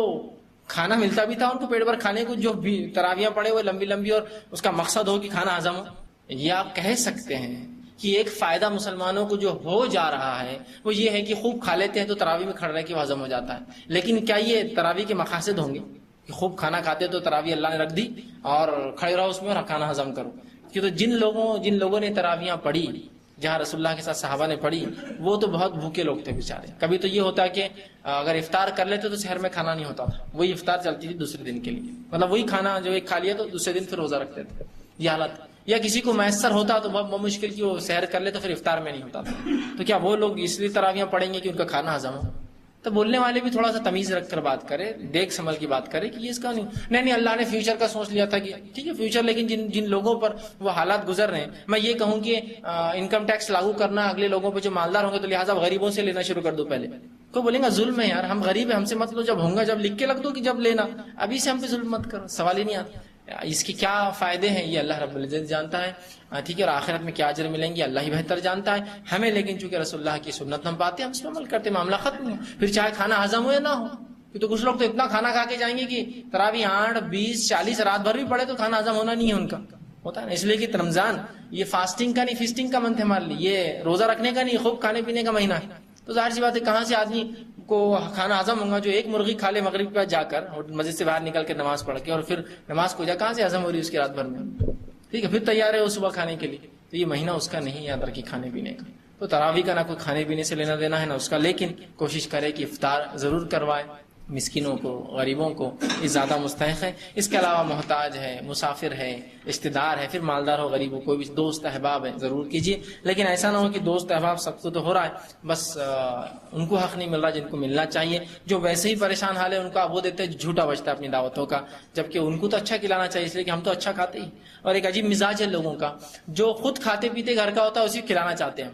کھانا ملتا بھی تھا ان کو پیٹ بھر کھانے کو؟ جو بھی تراویحاں پڑے ہوئے لمبی لمبی اور اس کا مقصد ہو کہ کھانا ہضم ہو. یہ آپ کہہ سکتے ہیں کہ ایک فائدہ مسلمانوں کو جو ہو جا رہا ہے وہ یہ ہے کہ خوب کھا لیتے ہیں تو تراویح میں کھڑ رہے کہ وہ ہضم ہو جاتا ہے. لیکن کیا یہ تراویح کے مقاصد ہوں گے کہ خوب کھانا کھاتے تو تراویح اللہ نے رکھ دی اور کھڑے رہو اس میں اور کھانا ہضم کرو؟ کہ تو جن لوگوں نے تراویحاں پڑھی جہاں رسول اللہ کے ساتھ صحابہ نے پڑھی، وہ تو بہت بھوکے لوگ تھے بیچارے. کبھی تو یہ ہوتا ہے کہ اگر افطار کر لیتے تو شہر میں کھانا نہیں ہوتا تھا، وہی افطار چلتی تھی دوسرے دن کے لیے، مطلب وہی کھانا جو ایک کھا لیا تو دوسرے دن پھر روزہ رکھتے تھے. یہ حالت. یا کسی کو میسر ہوتا تو بہت مشکل کہ وہ سحر کر لے تو پھر افطار میں نہیں ہوتا تھا. تو کیا وہ لوگ اس لیے تراویحاں پڑھیں گے کہ ان کا کھانا ہضم ہو؟ تو بولنے والے بھی تھوڑا سا تمیز رکھ کر بات کرے، دیکھ سنبھل کی بات کرے کہ یہ اس کا نہیں اللہ نے فیوچر کا سوچ لیا تھا کہ ٹھیک ہے فیوچر، لیکن جن لوگوں پر وہ حالات گزر رہے ہیں، میں یہ کہوں کہ انکم ٹیکس لاگو کرنا اگلے لوگوں پہ جو مالدار ہوں گے تو لہٰذا غریبوں سے لینا شروع کر دو. پہلے کو بولیں گا ظلم ہے یار، ہم غریب ہیں، ہم سے مت لو، جب ہوں گا جب لکھ کے رکھ دو کہ جب لینا، ابھی سے ہم پہ ظلم مت کرو. سوال ہی نہیں آتا. اس کے کیا فائدے ہیں یہ اللہ رب العزت جانتا ہے، ٹھیک ہے، اور آخرت میں کیا اجر ملیں گے اللہ ہی بہتر جانتا ہے ہمیں. لیکن چونکہ رسول اللہ کی سنت ہم پاتے ہیں، ہم اس پہ عمل کرتے، معاملہ ختم ہو. پھر چاہے کھانا ہضم ہو یا نہ ہو، تو کچھ لوگ تو اتنا کھانا کھا کے جائیں گے کہ تراویح 8, 20, 40 رات بھر بھی پڑے تو کھانا ہضم ہونا نہیں ہے ان کا، ہوتا ہے نا. اس لیے کہ رمضان یہ فاسٹنگ کا نہیں فیسٹنگ کا منتھ ہے ہمارے لیے، یہ روزہ رکھنے کا نہیں، خوب کھانے پینے کا مہینہ ہے. تو ظاہر سی بات ہے کہاں سے آدمی کو کھانا ہضم ہوگا جو ایک مرغی کھا لے مغرب کے بعد جا کر مسجد سے باہر نکل کے نماز پڑھ کے، اور پھر نماز کو جا کہاں سے ہضم ہو رہی ہے اس کی رات بھر میں، ٹھیک ہے، پھر تیار ہے وہ صبح کھانے کے لیے. تو یہ مہینہ اس کا نہیں یاد رکھی کھانے پینے کا. تو تراویح کا نہ کوئی کھانے پینے سے لینا دینا ہے نہ اس کا، لیکن کوشش کرے کہ افطار ضرور کروائے مسکینوں کو، غریبوں کو یہ زیادہ مستحق ہے. اس کے علاوہ محتاج ہے، مسافر ہے، رشتہ دار ہے، پھر مالدار ہو غریب ہو، کوئی بھی دوست احباب ہے ضرور کیجیے. لیکن ایسا نہ ہو کہ دوست احباب سب کو تو ہو رہا ہے بس ان کو حق نہیں مل رہا جن کو ملنا چاہیے. جو ویسے ہی پریشان حال ہے ان کو آپ وہ دیتے ہیں جھوٹا بچتا ہے اپنی دعوتوں کا، جبکہ ان کو تو اچھا کھلانا چاہیے اس لیے کہ ہم تو اچھا کھاتے ہی. اور ایک عجیب مزاج ہے لوگوں کا، جو خود کھاتے پیتے گھر کا ہوتا ہے اسی کو کھلانا چاہتے ہیں.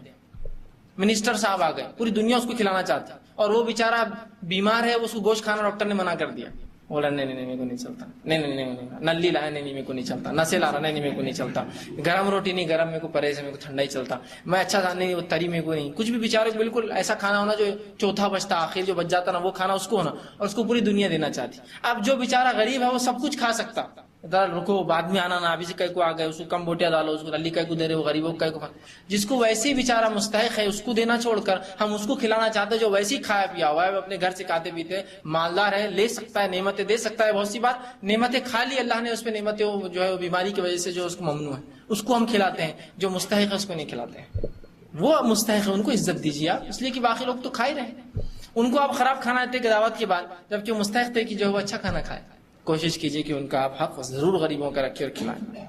منسٹر صاحب آ گئے، پوری دنیا اس کو کھلانا چاہتی ہے، اور وہ بیچارہ بیمار ہے، اس کو گوشت کھانا ڈاکٹر نے منع کر دیا. بولا نہیں میرے کو نہیں چلتا، نہیں نلی لایا نہیں میرے کو نہیں چلتا، نسے لا رہا نہیں میرے کو نہیں چلتا، گرم روٹی نہیں گرم میرے کو پرہیز ہے، میرے کو ٹھنڈا ہی چلتا، میں اچھا کھانا نہیں وہ تری میرے کو نہیں. کچھ بھی بیچارے بالکل ایسا کھانا ہونا جو چوتھا بچتا آخر جو بچ جاتا نا وہ کھانا اس کو ہونا، اور اس کو پوری دنیا دینا چاہتی. اب جو بیچارہ غریب ہے وہ سب کچھ کھا سکتا، رکو بعد میں آنا نا، ابھی سے کئی کو آ گئے اس کو کم بوٹیاں ڈالو، اس کو علی کئی کو دے رہے ہو، غریبوں کو جس کو ویسے ہی بیچارہ مستحق ہے اس کو دینا چھوڑ کر ہم اس کو کھلانا چاہتے جو ویسے ہی کھایا پیا ہوا ہے، اپنے گھر سے کھاتے پیتے مالدار ہے، لے سکتا ہے، نعمتیں دے سکتا ہے. بہت سی بات نعمتیں کھا لی اللہ نے اس پہ نعمتیں جو ہے بیماری کی وجہ سے جو اس کو ممنوع ہے اس کو ہم کھلاتے ہیں، جو مستحق ہے اس کو نہیں کھلاتے ہیں. وہ مستحق ہے ان کو عزت دیجیے آپ، اس لیے کہ باقی لوگ تو کھا ہی رہے ہیں. ان کو آپ خراب کھانا دیتے دعوت کے بعد، جبکہ مستحق تھے کہ جو وہ اچھا کھانا کھائے. کوشش کیجیے کہ ان کا آپ حق ضرور غریبوں کا رکھیں اور کھلائیں.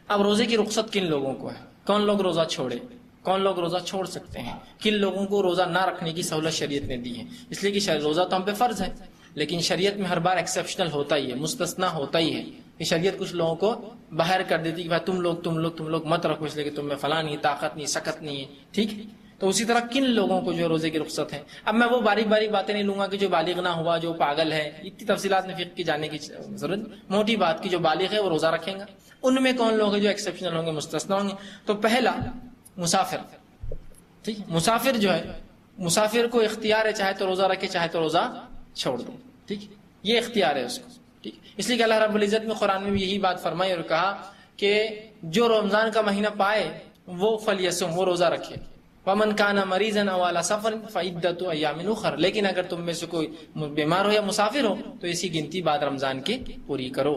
اب روزے کی رخصت کن لوگوں کو ہے؟ کون لوگ روزہ چھوڑے؟ کون لوگ روزہ چھوڑ سکتے ہیں؟ کن لوگوں کو روزہ نہ رکھنے کی سہولت شریعت نے دی ہے؟ اس لیے کہ روزہ تو ہم پہ فرض ہے، لیکن شریعت میں ہر بار ایکسیپشنل ہوتا ہی ہے، مستثنا ہوتا ہی ہے. کہ شریعت کچھ لوگوں کو باہر کر دیتی کہ بھائی تم لوگ مت رکھو اس لیے کہ تم میں فلاں نہیں، طاقت نہیں، سکت نہیں ہے. ٹھیک، تو اسی طرح کن لوگوں کو جو روزے کی رخصت ہے. اب میں وہ باریک باریک باتیں نہیں لوں گا کہ جو بالغ نہ ہوا، جو پاگل ہے، اتنی تفصیلات میں فقہ کی جانے کی ضرورت. موٹی بات کی جو بالغ ہے وہ روزہ رکھیں گا. ان میں کون لوگ ہیں جو ایکسیپشنل ہوں گے، مستثنا ہوں گے؟ تو پہلا مسافر. ٹھیک، مسافر جو ہے، مسافر کو اختیار ہے چاہے تو روزہ رکھے چاہے تو روزہ چھوڑ دے. ٹھیک، یہ اختیار ہے اس کو. ٹھیک، اس لیے کہ اللہ رب العزت میں قرآن میں بھی یہی بات فرمائی اور کہا کہ جو رمضان کا مہینہ پائے وہ فلیصم، وہ روزہ رکھے. ومن کان مریضا او علی سفر فعدۃ ایام اخر، لیکن اگر تم میں سے کوئی بیمار ہو یا مسافر ہو تو اسی گنتی بعد رمضان کی پوری کرو.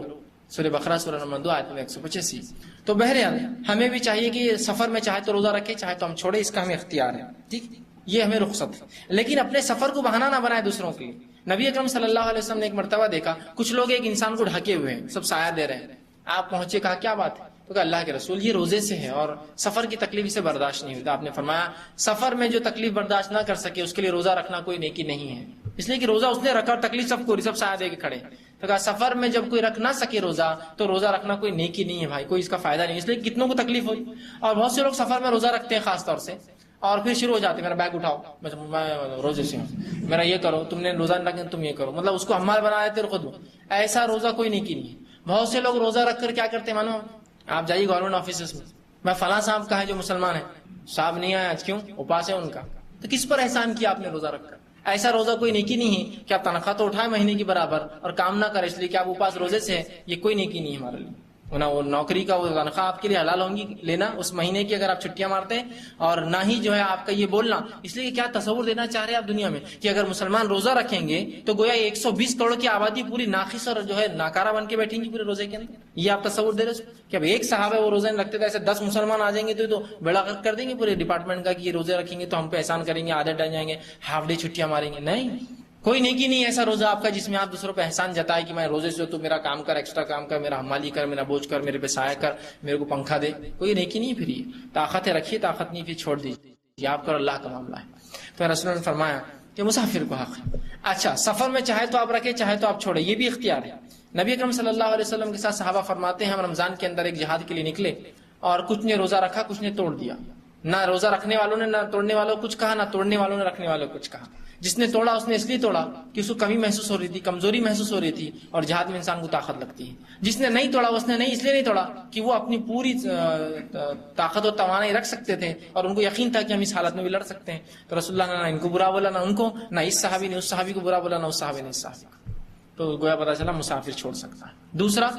سورہ بقرہ سورہ نمبر 2 آیت 185. تو بہرحال ہمیں بھی چاہیے کہ سفر میں چاہے تو روزہ رکھے چاہے تو ہم چھوڑے، اس کا ہمیں اختیار ہے. ٹھیک، یہ ہمیں رخصت ہے. لیکن اپنے سفر کو بہانہ نہ بنائے دوسروں کے لیے. نبی اکرم صلی اللہ علیہ وسلم نے ایک مرتبہ دیکھا کچھ لوگ ایک انسان کو ڈھکے ہوئے ہیں، سب سایہ دے رہے ہیں. آپ پہنچے، کہا کیا بات ہے؟ تو کہ اللہ کے رسول یہ روزے سے ہے اور سفر کی تکلیف اسے برداشت نہیں ہوتا. آپ نے فرمایا سفر میں جو تکلیف برداشت نہ کر سکے اس کے لیے روزہ رکھنا کوئی نیکی نہیں ہے، اس لیے کہ روزہ اس نے رکھا اور تکلیف سب کو، سب سایہ دے کے کھڑے. تو کہا سفر میں جب کوئی رکھ نہ سکے روزہ تو روزہ رکھنا کوئی نیکی نہیں ہے بھائی، کوئی اس کا فائدہ نہیں، اس لیے کتنوں کو تکلیف ہوئی. اور بہت سے لوگ سفر میں روزہ رکھتے ہیں خاص طور سے، اور پھر شروع ہو جاتے ہیں میرا بیگ اٹھاؤ، میں روزے سے ہوں، میرا یہ کرو، تم نے روزہ نہ رکھا تم یہ کرو، مطلب اس کو ہمال بنا دیتے خود. ایسا روزہ کوئی نیکی نہیں ہے. بہت سے لوگ روزہ رکھ کر کیا کرتے ہیں معلوم؟ آپ جائیے گورنمنٹ آفیسز میں، میں فلاں صاحب کا ہے جو مسلمان ہے، صاحب نہیں آیا آج، کیوں؟ اپاس ہے ان کا. تو کس پر احسان کیا آپ نے روزہ رکھ کر؟ ایسا روزہ کوئی نیکی نہیں ہے کہ آپ تنخواہ تو اٹھائے مہینے کی برابر اور کام نہ کرے اس لیے کہ آپ اپاس روزے سے ہے، یہ کوئی نیکی نہیں ہے ہمارے لیے. نہ وہ نوکری کا وہ تنخواہ آپ کے لیے حلال ہوں گی لینا اس مہینے کی اگر آپ چھٹیاں مارتے ہیں، اور نہ ہی جو ہے آپ کا یہ بولنا. اس لیے کیا تصور دینا چاہ رہے ہیں آپ دنیا میں کہ اگر مسلمان روزہ رکھیں گے تو گویا 120 کروڑ کی آبادی پوری ناقص اور جو ہے ناکارہ بن کے بیٹھیں گی پورے روزے کے اندر. یہ آپ تصور دے رہے کہ اب ایک صاحب ہے وہ روزے نہیں رکھتے تھے، ایسے 10 مسلمان آ جائیں گے تو بیڑا غرق کر دیں گے پورے ڈپارٹمنٹ کا کہ یہ روزے رکھیں گے تو ہم پہ احسان کریں گے، عادت ڈال جائیں گے، ہاف ڈے چھٹیاں ماریں گے. نہیں، کوئی نیکی نہیں ایسا روزہ آپ کا جس میں آپ دوسروں پہ احسان جتائے کہ میں روزے سے تو میرا کام کر، ایکسٹرا کام کر، میرا حمالی کر، میرا بوجھ کر، میرے پہ سایہ کر، میرے کو پنکھا دے. کوئی نیکی نہیں. پھر یہ طاقت ہے رکھیے، طاقت نہیں پھر چھوڑ دیجیے، یہ آپ کا اللہ کا معاملہ ہے. تو رسول نے فرمایا کہ مسافر کو حق ہے. اچھا، سفر میں چاہے تو آپ رکھے چاہے تو آپ چھوڑے، یہ بھی اختیار ہے. نبی اکرم صلی اللہ علیہ وسلم کے ساتھ صحابہ فرماتے ہیں ہم رمضان کے اندر ایک جہاد کے لیے نکلے اور کچھ نے روزہ رکھا کچھ نے توڑ دیا. نہ روزہ رکھنے والوں نے نہ توڑنے والوں کو کچھ کہا، نہ توڑنے والوں نے رکھنے والوں کو کچھ کہا. جس نے توڑا اس نے اس لیے توڑا کہ اس کو کمی محسوس ہو رہی تھی، کمزوری محسوس ہو رہی تھی، اور جہاد میں انسان کو طاقت لگتی ہے. جس نے نہیں توڑا اس نے نہیں اس لیے نہیں توڑا کہ وہ اپنی پوری طاقت و توانائی رکھ سکتے تھے اور ان کو یقین تھا کہ ہم اس حالت میں بھی لڑ سکتے ہیں. تو رسول اللہ نے نہ ان کو برا بولا، نہ ان کو، نہ اس صحابی نے اس صحابی کو برا بولا، نہ اس صحابی نے اس صحابی کو. تو گویا پتا چلا مسافر چھوڑ سکتا ہے. دوسرا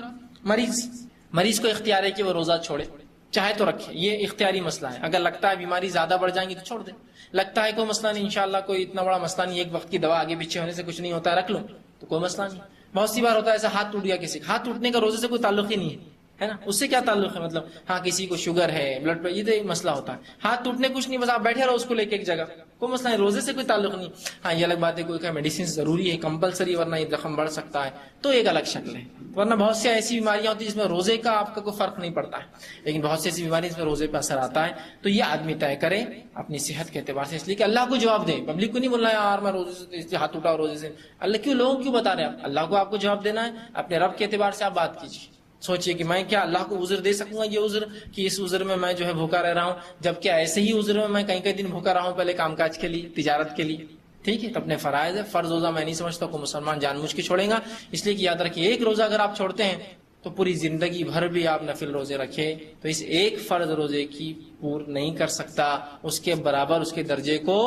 مریض کو اختیار ہے کہ وہ روزہ چھوڑے چاہے تو رکھے، یہ اختیاری مسئلہ ہے. اگر لگتا ہے بیماری زیادہ بڑھ جائیں گی تو چھوڑ دے، لگتا ہے کوئی مسئلہ نہیں، انشاءاللہ کوئی اتنا بڑا مسئلہ نہیں، ایک وقت کی دوا آگے پیچھے ہونے سے کچھ نہیں ہوتا ہے، رکھ لو تو کوئی مسئلہ نہیں. بہت سی بار ہوتا ہے ایسا ہاتھ ٹوٹ گیا کسی کا، ہاتھ ٹوٹنے کا روزے سے کوئی تعلق ہی نہیں ہے، ہے نا، اس سے کیا تعلق ہے؟ مطلب ہاں کسی کو شوگر ہے، بلڈ پریشر، یہ تو ایک مسئلہ ہوتا ہے، ہاتھ ٹوٹنے کچھ نہیں، بس آپ بیٹھے رہو اس کو لے کے ایک جگہ، کوئی مسئلہ نہیں، روزے سے کوئی تعلق نہیں۔ ہاں یہ الگ بات ہے کوئی کہ میڈیسن ضروری ہے کمپلسری ورنہ یہ زخم بڑھ سکتا ہے، تو ایک الگ شکل ہے، ورنہ بہت سی ایسی بیماریاں ہوتی ہیں جس میں روزے کا آپ کا کوئی فرق نہیں پڑتا ہے، لیکن بہت سی ایسی بیماریاں جس میں روزے پہ اثر آتا ہے، تو یہ آدمی طے کرے اپنی صحت کے اعتبار سے، اس لیے کہ اللہ کو جواب دے، پبلک کو نہیں بولنا یار میں روزے سے ہاتھ اٹھاؤ روزے سے، اللہ کیوں لوگوں کیوں بتا رہے ہیں؟ اللہ کو آپ کو جواب دینا ہے، اپنے رب کے اعتبار سے آپ بات کیجیے، سوچئے کہ میں کیا اللہ کو عذر دے سکوں گا، یہ عذر کہ اس عذر میں میں جو ہے بھوکا رہ رہا ہوں، جبکہ ایسے ہی عذر میں کئی کئی دن بھوکا رہا ہوں پہلے کام کاج کے لیے، تجارت کے لیے، ٹھیک ہے، تو اپنے فرائض ہے، فرض روزہ میں نہیں سمجھتا کو مسلمان جان بوجھ کے چھوڑیں گا، اس لیے کہ یاد رکھیے ایک روزہ اگر آپ چھوڑتے ہیں تو پوری زندگی بھر بھی آپ نفل روزے رکھے تو اس ایک فرض روزے کی پور نہیں کر سکتا، اس کے برابر اس کے درجے کو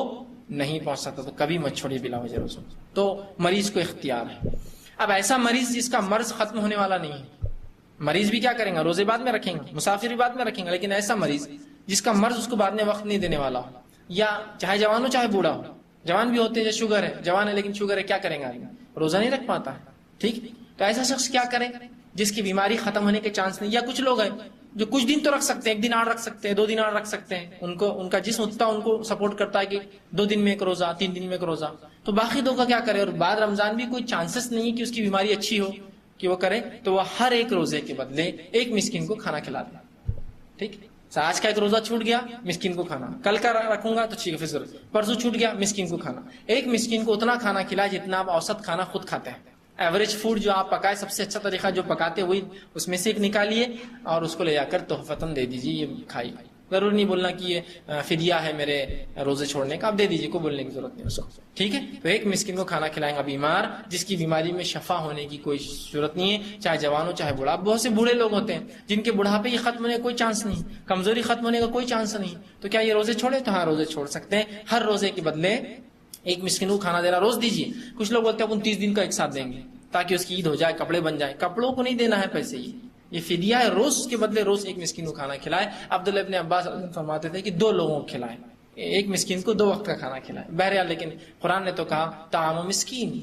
نہیں پہنچ سکتا، تو کبھی مت چھوڑیے بلا وجہ روزہ، تو مریض کو اختیار ہے۔ اب ایسا مریض جس کا مرض ختم ہونے والا نہیں ہے، مریض بھی کیا کریں گا، روزے بعد میں رکھیں گے، مسافر بھی بعد میں رکھیں گے، لیکن ایسا مریض جس کا مرض اس کو بعد میں وقت نہیں دینے والا ہو، یا چاہے جوان ہو چاہے بوڑھا ہو، جوان بھی ہوتے ہیں جو شوگر ہے، جوان ہے لیکن شوگر ہے، کیا کریں گے آدمی، روزہ نہیں رکھ پاتا ہے، ٹھیک، تو ایسا شخص کیا کرے جس کی بیماری ختم ہونے کے چانس نہیں، یا کچھ لوگ ہیں جو کچھ دن تو رکھ سکتے ہیں، ایک دن آڑ رکھ سکتے ہیں، 2 دن آڑ رکھ سکتے ہیں، ان کا جسم اتنا ان کو سپورٹ کرتا ہے کہ 2 دن میں ایک روزہ، 3 دن میں ایک روزہ، تو باقی 2 کا کیا کرے، اور بعد رمضان بھی کوئی چانسز نہیں ہے کہ اس کی بیماری اچھی ہو کہ وہ کرے، تو وہ ہر ایک روزے کے بدلے ایک مسکین کو کھانا کھلا دے، ٹھیک، آج کا ایک روزہ چھوٹ گیا مسکین کو کھانا، کل کا رکھوں گا تو ٹھیک ہے، پھر پرسوں چھوٹ گیا مسکین کو کھانا، ایک مسکین کو اتنا کھانا کھلائے جتنا آپ اوسط کھانا خود کھاتے ہیں، ایوریج فوڈ جو آپ پکائے، سب سے اچھا طریقہ جو پکاتے وہی اس میں سے ایک نکالیے اور اس کو لے جا کر تحفتاً دے دیجیے، یہ کھائیے، ضرور نہیں بولنا کہ یہ فدیہ ہے میرے روزے چھوڑنے کا، آپ دے دیجیے، کوئی بولنے کی ضرورت نہیں اس کو، ٹھیک ہے، تو ایک مسکین کو کھانا کھلائیں گا بیمار جس کی بیماری میں شفا ہونے کی کوئی ضرورت نہیں ہے، چاہے جوان ہو چاہے بوڑھا، بہت سے بوڑھے لوگ ہوتے ہیں جن کے بڑھاپے کی ختم ہونے کا کوئی چانس نہیں، کمزوری ختم ہونے کا کوئی چانس نہیں، تو کیا یہ روزے چھوڑے؟ تو ہاں روزے چھوڑ سکتے ہیں، ہر روزے کے بدلے ایک مسکین کو کھانا دینا روز دیجیے۔ کچھ لوگ بولتے ہیں 29 دن کا ایک ساتھ دیں گے تاکہ اس کی عید ہو جائے، کپڑے بن جائیں، کپڑوں کو نہیں دینا ہے پیسے، یہ فدیہ ہے، روز اس کے بدلے روز ایک مسکین کو کھانا کھلائے۔ عبداللہ ابن عباس فرماتے تھے کہ 2 لوگوں کو کھلائے، ایک مسکین کو 2 وقت کا کھانا کھلائے، بہرحال لیکن قرآن نے تو کہا طعام مسکین،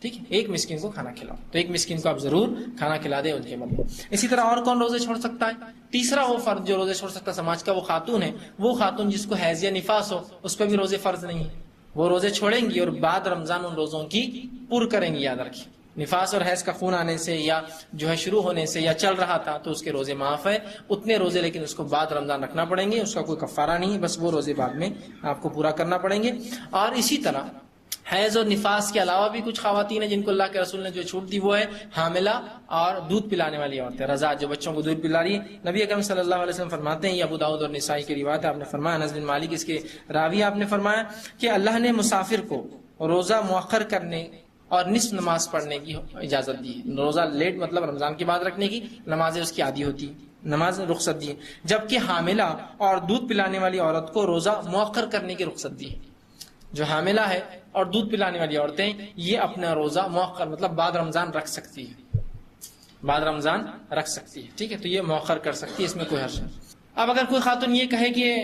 ٹھیک ہے، ایک مسکین کو کھانا کھلاؤ، تو ایک مسکین کو آپ ضرور کھانا کھلا دیں ان کے بدلے۔ اسی طرح اور کون روزے چھوڑ سکتا ہے؟ تیسرا وہ فرد جو روزے چھوڑ سکتا سماج کا وہ خاتون ہے، وہ خاتون جس کو حیض یا نفاس ہو، اس پہ بھی روزے فرض نہیں ہے، وہ روزے چھوڑیں گی اور بعد رمضان ان روزوں کی پور کریں گی۔ یاد رکھیں نفاس اور حیض کا خون آنے سے یا جو ہے شروع ہونے سے یا چل رہا تھا تو اس کے روزے معاف ہے، اتنے روزے لیکن اس کو بعد رمضان رکھنا پڑیں گے، اس کا کوئی کفارہ نہیں ہے، بس وہ روزے بعد میں آپ کو پورا کرنا پڑیں گے۔ اور اسی طرح حیض اور نفاس کے علاوہ بھی کچھ خواتین ہیں جن کو اللہ کے رسول نے جو چھوٹ دی، وہ ہے حاملہ اور دودھ پلانے والی عورتیں، رضاعت جو بچوں کو دودھ پلا رہی ہے۔ نبی اکرم صلی اللہ علیہ وسلم فرماتے ہیں، یہ ابو داؤد اور نسائی کی روایت ہے، آپ نے فرمایا، انس بن مالک اس کے راوی، آپ نے فرمایا کہ اللہ نے مسافر کو روزہ مؤخر کرنے اور نصف نماز پڑھنے کی اجازت دی ہے، روزہ لیٹ مطلب رمضان کے بعد رکھنے کی، نمازیں اس کی عادی ہوتی نماز رخصت دی ہے، جبکہ حاملہ اور دودھ پلانے والی عورت کو روزہ مؤخر کرنے کی رخصت دی ہے۔ جو حاملہ ہے اور دودھ پلانے والی عورتیں یہ اپنا روزہ مؤخر مطلب بعد رمضان رکھ سکتی ہے، بعد رمضان رکھ سکتی ہے، ٹھیک ہے، تو یہ مؤخر کر سکتی ہے، اس میں کوئی حرج نہیں۔ اب اگر کوئی خاتون یہ کہے کہ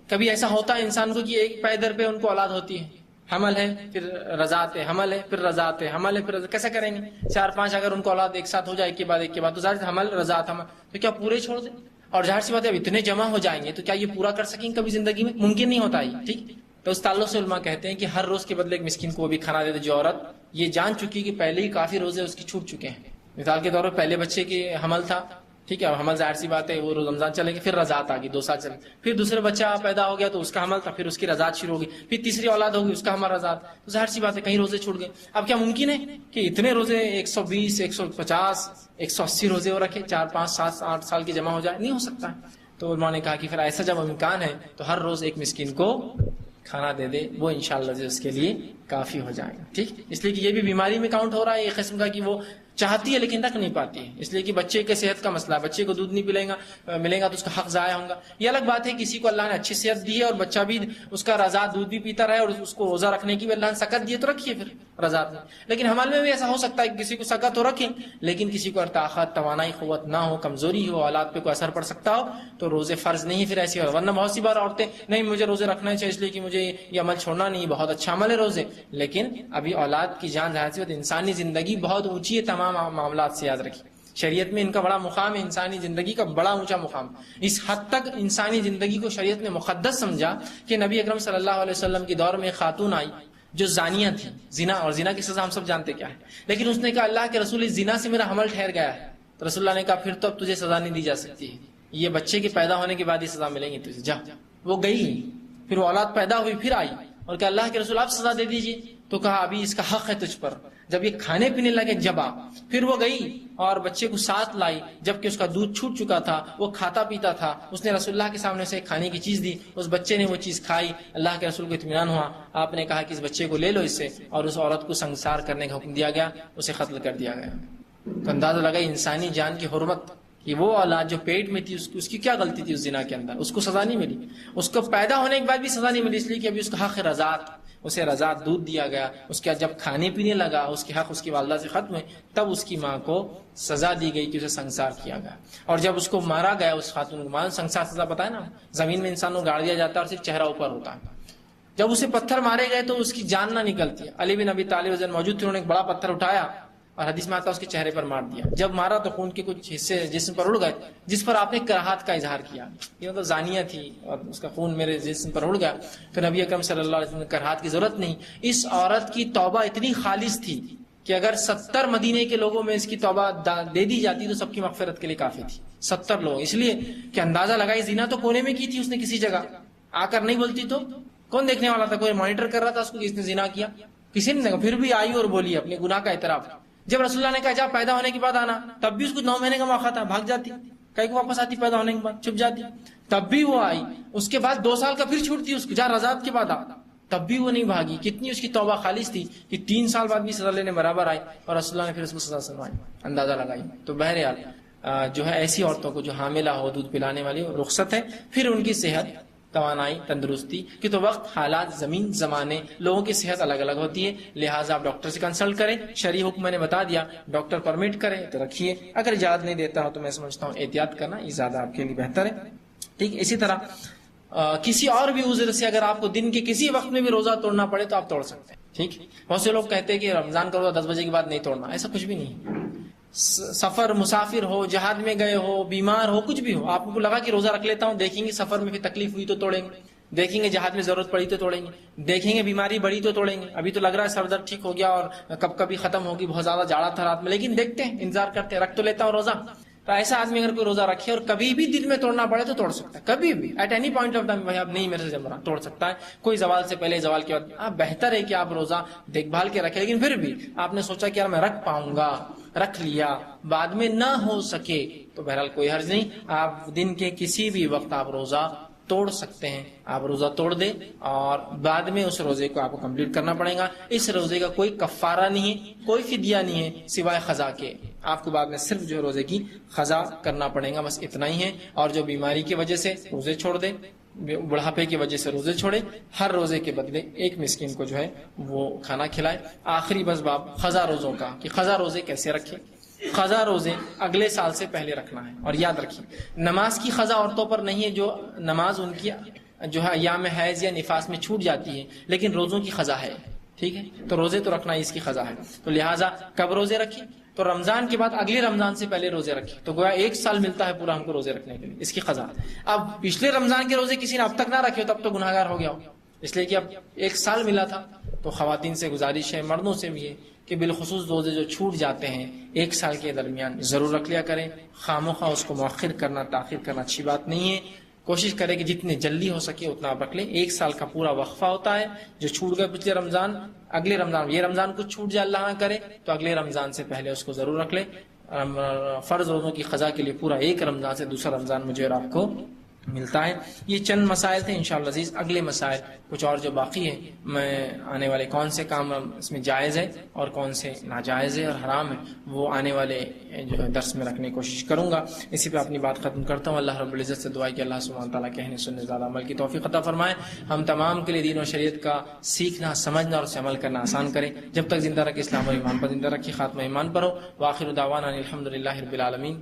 کبھی ایسا ہوتا ہے انسان کو کہ ایک پیدر پہ ان کو اولاد ہوتی ہے، حمل ہے پھر رضاعت ہے، حمل ہے پھر رضاعت ہے، حمل ہے پھر رضاعت، کیسے کریں گے؟ 4-5 اگر ان کو اولاد ایک ساتھ ہو جائے، ایک کے بعد ایک کے بعد، تو ظاہر ہے حمل رضاعت حمل، تو کیا پورے چھوڑ دیں؟ اور ظاہر سی بات ہے اب اتنے جمع ہو جائیں گے تو کیا یہ پورا کر سکیں گے کبھی زندگی میں؟ ممکن نہیں ہوتا ہے، ٹھیک، تو اس تعلق سے علماء کہتے ہیں کہ ہر روز کے بدلے ایک مسکین کو بھی کھانا دے دے، جو عورت یہ جان چکی کہ پہلے ہی کافی روزے اس کی چھوٹ چکے ہیں، مثال کے طور پر پہلے بچے کی حمل تھا، ٹھیک ہے، اور حمل ظاہر سی بات ہے وہ رمضان چلے گی، پھر رضاعت آ گئی 2 سال چلے، پھر دوسرے بچہ پیدا ہو گیا تو اس کا حمل تھا، پھر اس کی رضاعت شروع ہوگی، پھر تیسری اولاد ہوگی اس کا حمل رضاعت، تو ظاہر سی بات ہے کہیں روزے چھوٹ گئے۔ اب کیا ممکن ہے کہ اتنے روزے 120 150 180 روزے ہو رکھے 4 5 7 8 سال کے جمع ہو جائے؟ نہیں ہو سکتا ہے۔ تو علماء نے کہا کہ پھر ایسا جب امکان ہے تو ہر روز ایک مسکین کو کھانا دے دے، وہ انشاءاللہ اس کے لیے کافی ہو جائے گا، ٹھیک، اس لیے کہ یہ بھی بیماری میں کاؤنٹ ہو رہا ہے، ایک قسم کا کہ وہ چاہتی ہے لیکن رکھ نہیں پاتی ہے، اس لیے کہ بچے کے صحت کا مسئلہ ہے، بچے کو دودھ نہیں ملے گا تو اس کا حق ضائع ہوگا۔ یہ الگ بات ہے کسی کو اللہ نے اچھی صحت دی ہے اور بچہ بھی اس کا رضاعت دودھ بھی پیتا رہے اور اس کو روزہ رکھنے کی بھی اللہ نے سکت دی ہے تو رکھیے پھر رضاعت میں، لیکن حمل میں بھی ایسا ہو سکتا ہے کہ کسی کو سکت ہو رکھیں لیکن کسی کو طاقت توانائی قوت نہ ہو، کمزوری ہو، اولاد پہ کوئی اثر پڑ سکتا ہو تو روزے فرض نہیں پھر ایسی ہو، ورنہ بہت سی بار عورتیں نہیں مجھے روزے رکھنا چاہیے اس لیے کہ مجھے یہ عمل چھوڑنا نہیں، بہت اچھا عمل ہے روزے، لیکن ابھی اولاد کی جان ظاہر سی بات، انسانی زندگی بہت اونچی ہے تمام معاملات سے، یاد رکھیے شریعت میں ان کا بڑا مقام ہے، انسانی زندگی کا بڑا اونچا مقام. اس حد تک انسانی زندگی کو شریعت نے مقدس سمجھا کہ نبی اکرم صلی اللہ علیہ وسلم کے دور میں ایک خاتون آئی جو زانیہ تھی. زنا، اور زنا کی سزا ہم سب جانتے کیا ہے، لیکن اس نے کہا اللہ کے رسول، اس زنا سے میرا حمل ٹھہر گیا ہے. تو رسول اللہ نے کہا پھر تو اب تجھے سزا نہیں دی جا سکتی ہے، یہ بچے کے پیدا ہونے کے بعد ہی سزا ملیں گی تجھے، جا. وہ گئی، پھر وہ اولاد پیدا ہوئی، پھر آئی اور کہا اللہ کے رسول آپ سزا دے دیجیے. تو کہا ابھی اس کا حق ہے تجھ پر. جب یہ کھانے پینے لگے جب پھر وہ گئی اور بچے کو ساتھ لائی، جبکہ اس کا دودھ چھوٹ چکا تھا، وہ کھاتا پیتا تھا. اس نے رسول اللہ کے سامنے سے کھانے کی چیز دی، اس بچے نے وہ چیز کھائی. اللہ کے رسول کو اطمینان ہوا. آپ نے کہا کہ اس بچے کو لے لو اس سے، اور اس عورت کو سنسار کرنے کا حکم دیا گیا، اسے قتل کر دیا گیا. تو اندازہ لگا انسانی جان کی حرمت کہ وہ اولاد جو پیٹ میں تھی اس کی کیا غلطی تھی اس زنا کے اندر. اس کو سزا نہیں ملی، اس کو پیدا ہونے کے بعد بھی سزا نہیں ملی، اس لیے کہ ابھی اس کا حق رضاعت، اسے رضاعت دودھ دیا گیا. اس کے جب کھانے پینے لگا، اس کے حق اس کی والدہ سے ختم ہوئے، تب اس کی ماں کو سزا دی گئی کہ اسے سنسار کیا گیا. اور جب اس کو مارا گیا، اس خاتون کو مارا، سنسار سزا پتا ہے نا، زمین میں انسان کو گاڑ دیا جاتا ہے اور صرف چہرہ اوپر ہوتا ہے. جب اسے پتھر مارے گئے تو اس کی جان نہ نکلتی. علی بن ابی طالب موجود تھے، انہوں نے ایک بڑا پتھر اٹھایا اور حدیث میں آتا اس کے چہرے پر مار دیا. جب مارا تو خون کے کچھ حصے جسم پر اڑ گئے، جس پر آپ نے کراہت کا اظہار کیا. یہ مطلب زانیہ تھی اور اس کا خون میرے جسم پر اڑ گیا. تو نبی اکرم صلی اللہ علیہ وسلم نے کراہت کی ضرورت نہیں. اس عورت کی توبہ اتنی خالص تھی کہ اگر 70 مدینے کے لوگوں میں اس کی توبہ دے دی جاتی تو سب کی مغفرت کے لیے کافی تھی. 70 لوگ، اس لیے کہ اندازہ لگائی زنا تو کونے میں کی تھی اس نے، کسی جگہ آ کر نہیں بولتی تو کون دیکھنے والا تھا؟ کوئی مانیٹر کر رہا تھا اس کو کہ اس نے زنا کیا؟ کسی نے دیکھا. پھر بھی آئی اور بولی اپنے گناہ کا اعتراف. جب رسول اللہ نے کہا جا پیدا ہونے کے بعد آنا، تب بھی اس کو 9 مہینے کا موقع تھا، بھاگ جاتی، کہیں کو واپس آتی پیدا ہونے کے بعد، چھپ جاتی. تب بھی وہ آئی. اس کے بعد 2 سال کا پھر چھوٹتی اس کو، جا رضاعت کے بعد آ، تب بھی وہ نہیں بھاگی. کتنی اس کی توبہ خالص تھی کہ 3 سال بعد بھی سزا لینے برابر آئی اور رسول اللہ نے پھر اس کو سزا سنوائی. اندازہ لگائی. تو بہرحال جو ہے ایسی عورتوں کو جو حاملہ ہو، دودھ پلانے والی، رخصت ہے. پھر ان کی صحت، توانائی، تندرستی کی تو وقت، حالات، زمین، زمانے، لوگوں کی صحت الگ الگ ہوتی ہے. لہٰذا آپ ڈاکٹر سے کنسلٹ کریں. شرعی حکم میں نے بتا دیا، ڈاکٹر پرمٹ کرے تو رکھیے، اگر اجازت نہیں دیتا ہو تو میں سمجھتا ہوں احتیاط کرنا یہ زیادہ آپ کے لیے بہتر ہے. ٹھیک. اسی طرح کسی اور بھی عذر سے اگر آپ کو دن کے کسی وقت میں بھی روزہ توڑنا پڑے تو آپ توڑ سکتے ہیں. ٹھیک. بہت سے لوگ کہتے ہیں کہ رمضان کا روزہ 10 بجے کے بعد نہیں توڑنا، ایسا کچھ بھی نہیں. سفر، مسافر ہو، جہاد میں گئے ہو، بیمار ہو، کچھ بھی ہو، آپ کو لگا کہ روزہ رکھ لیتا ہوں، دیکھیں گے سفر میں پھر تکلیف ہوئی تو توڑیں گے، دیکھیں گے جہاد میں ضرورت پڑی تو توڑیں گے، دیکھیں گے بیماری بڑی تو توڑیں گے. ابھی تو لگ رہا ہے سر درد ٹھیک ہو گیا اور کب کبھی ختم ہوگی، بہت زیادہ جاڑا تھا رات میں، لیکن دیکھتے ہیں، انتظار کرتے ہیں، رکھ تو لیتا ہوں روزہ. تو ایسا آدمی اگر کوئی روزہ رکھے اور کبھی بھی دل میں توڑنا پڑے تو توڑ سکتا ہے، کبھی بھی، at any point of time. بھائی اب نہیں میرے سے جم رہا، توڑ سکتا ہے. کوئی زوال سے پہلے، زوال کے بعد. بہتر ہے کہ آپ روزہ دیکھ بھال کے رکھیں، لیکن پھر بھی آپ نے سوچا کہ یار میں رکھ پاؤں گا، رکھ لیا، بعد میں نہ ہو سکے تو بہرحال کوئی حرج نہیں. آپ دن کے کسی بھی وقت آپ روزہ توڑ سکتے ہیں. آپ روزہ توڑ دیں اور بعد میں اس روزے کو آپ کو کمپلیٹ کرنا پڑے گا. اس روزے کا کوئی کفارہ نہیں ہے، کوئی فدیہ نہیں ہے سوائے قضا کے. آپ کو بعد میں صرف جو روزے کی قضا کرنا پڑے گا، بس اتنا ہی ہے. اور جو بیماری کی وجہ سے روزے چھوڑ دے، بڑھاپے کی وجہ سے روزے چھوڑے، ہر روزے کے بدلے ایک مسکین کو جو ہے وہ کھانا کھلائے. آخری بس باب قضا روزوں کا کہ قضا روزے کیسے رکھیں. قضا روزے اگلے سال سے پہلے رکھنا ہے. اور یاد رکھیے نماز کی قضا عورتوں پر نہیں ہے، جو نماز ان کی جو ہے ایام حیض یا نفاس میں چھوٹ جاتی ہے، لیکن روزوں کی قضا ہے. ٹھیک ہے. تو روزے تو رکھنا اس کی قضا ہے. تو لہٰذا کب روزے رکھیں؟ تو رمضان کے بعد اگلے رمضان سے پہلے روزے رکھیں. تو گویا 1 سال ملتا ہے پورا ہم کو روزے رکھنے کے لیے، اس کی قضا. اب پچھلے رمضان کے روزے کسی نے اب تک نہ رکھے ہو تب تو گناہگار ہو گیا ہو، اس لیے کہ اب 1 سال ملا تھا. تو خواتین سے گزارش ہے، مردوں سے بھی ہے کہ بالخصوص روزے جو چھوٹ جاتے ہیں 1 سال کے درمیان ضرور رکھ لیا کریں. خامخواہ اس کو مؤخر کرنا، تاخیر کرنا اچھی بات نہیں ہے. کوشش کریں کہ جتنے جلدی ہو سکے اتنا آپ رکھ لیں. 1 سال کا پورا وقفہ ہوتا ہے. جو چھوٹ گئے پچھلے رمضان، اگلے رمضان، یہ رمضان کو چھوٹ جائے اللہ نہ کرے تو اگلے رمضان سے پہلے اس کو ضرور رکھ لیں. فرض روزوں کی قضا کے لیے پورا 1 رمضان سے دوسرا رمضان مجھے اور آپ کو ملتا ہے. یہ چند مسائل تھے. انشاءاللہ عزیز اگلے مسائل کچھ اور جو باقی ہے، میں آنے والے کون سے کام اس میں جائز ہے اور کون سے ناجائز ہے اور حرام ہے، وہ آنے والے جو ہے درس میں رکھنے کی کوشش کروں گا. اسی پہ اپنی بات ختم کرتا ہوں. اللہ رب العزت سے دعا ہے کہ اللہ سبحانہ تعالیٰ کہنے سننے زیادہ عمل کی توفیق عطا فرمائے. ہم تمام کے لیے دین و شریعت کا سیکھنا، سمجھنا اور اسے عمل کرنا آسان کرے. جب تک زندہ رکھے اسلام اور ایمان پر زندہ رکھے. خاتمہ ایمان پر ہو. وآخر دعوانا الحمدللہ رب العالمین.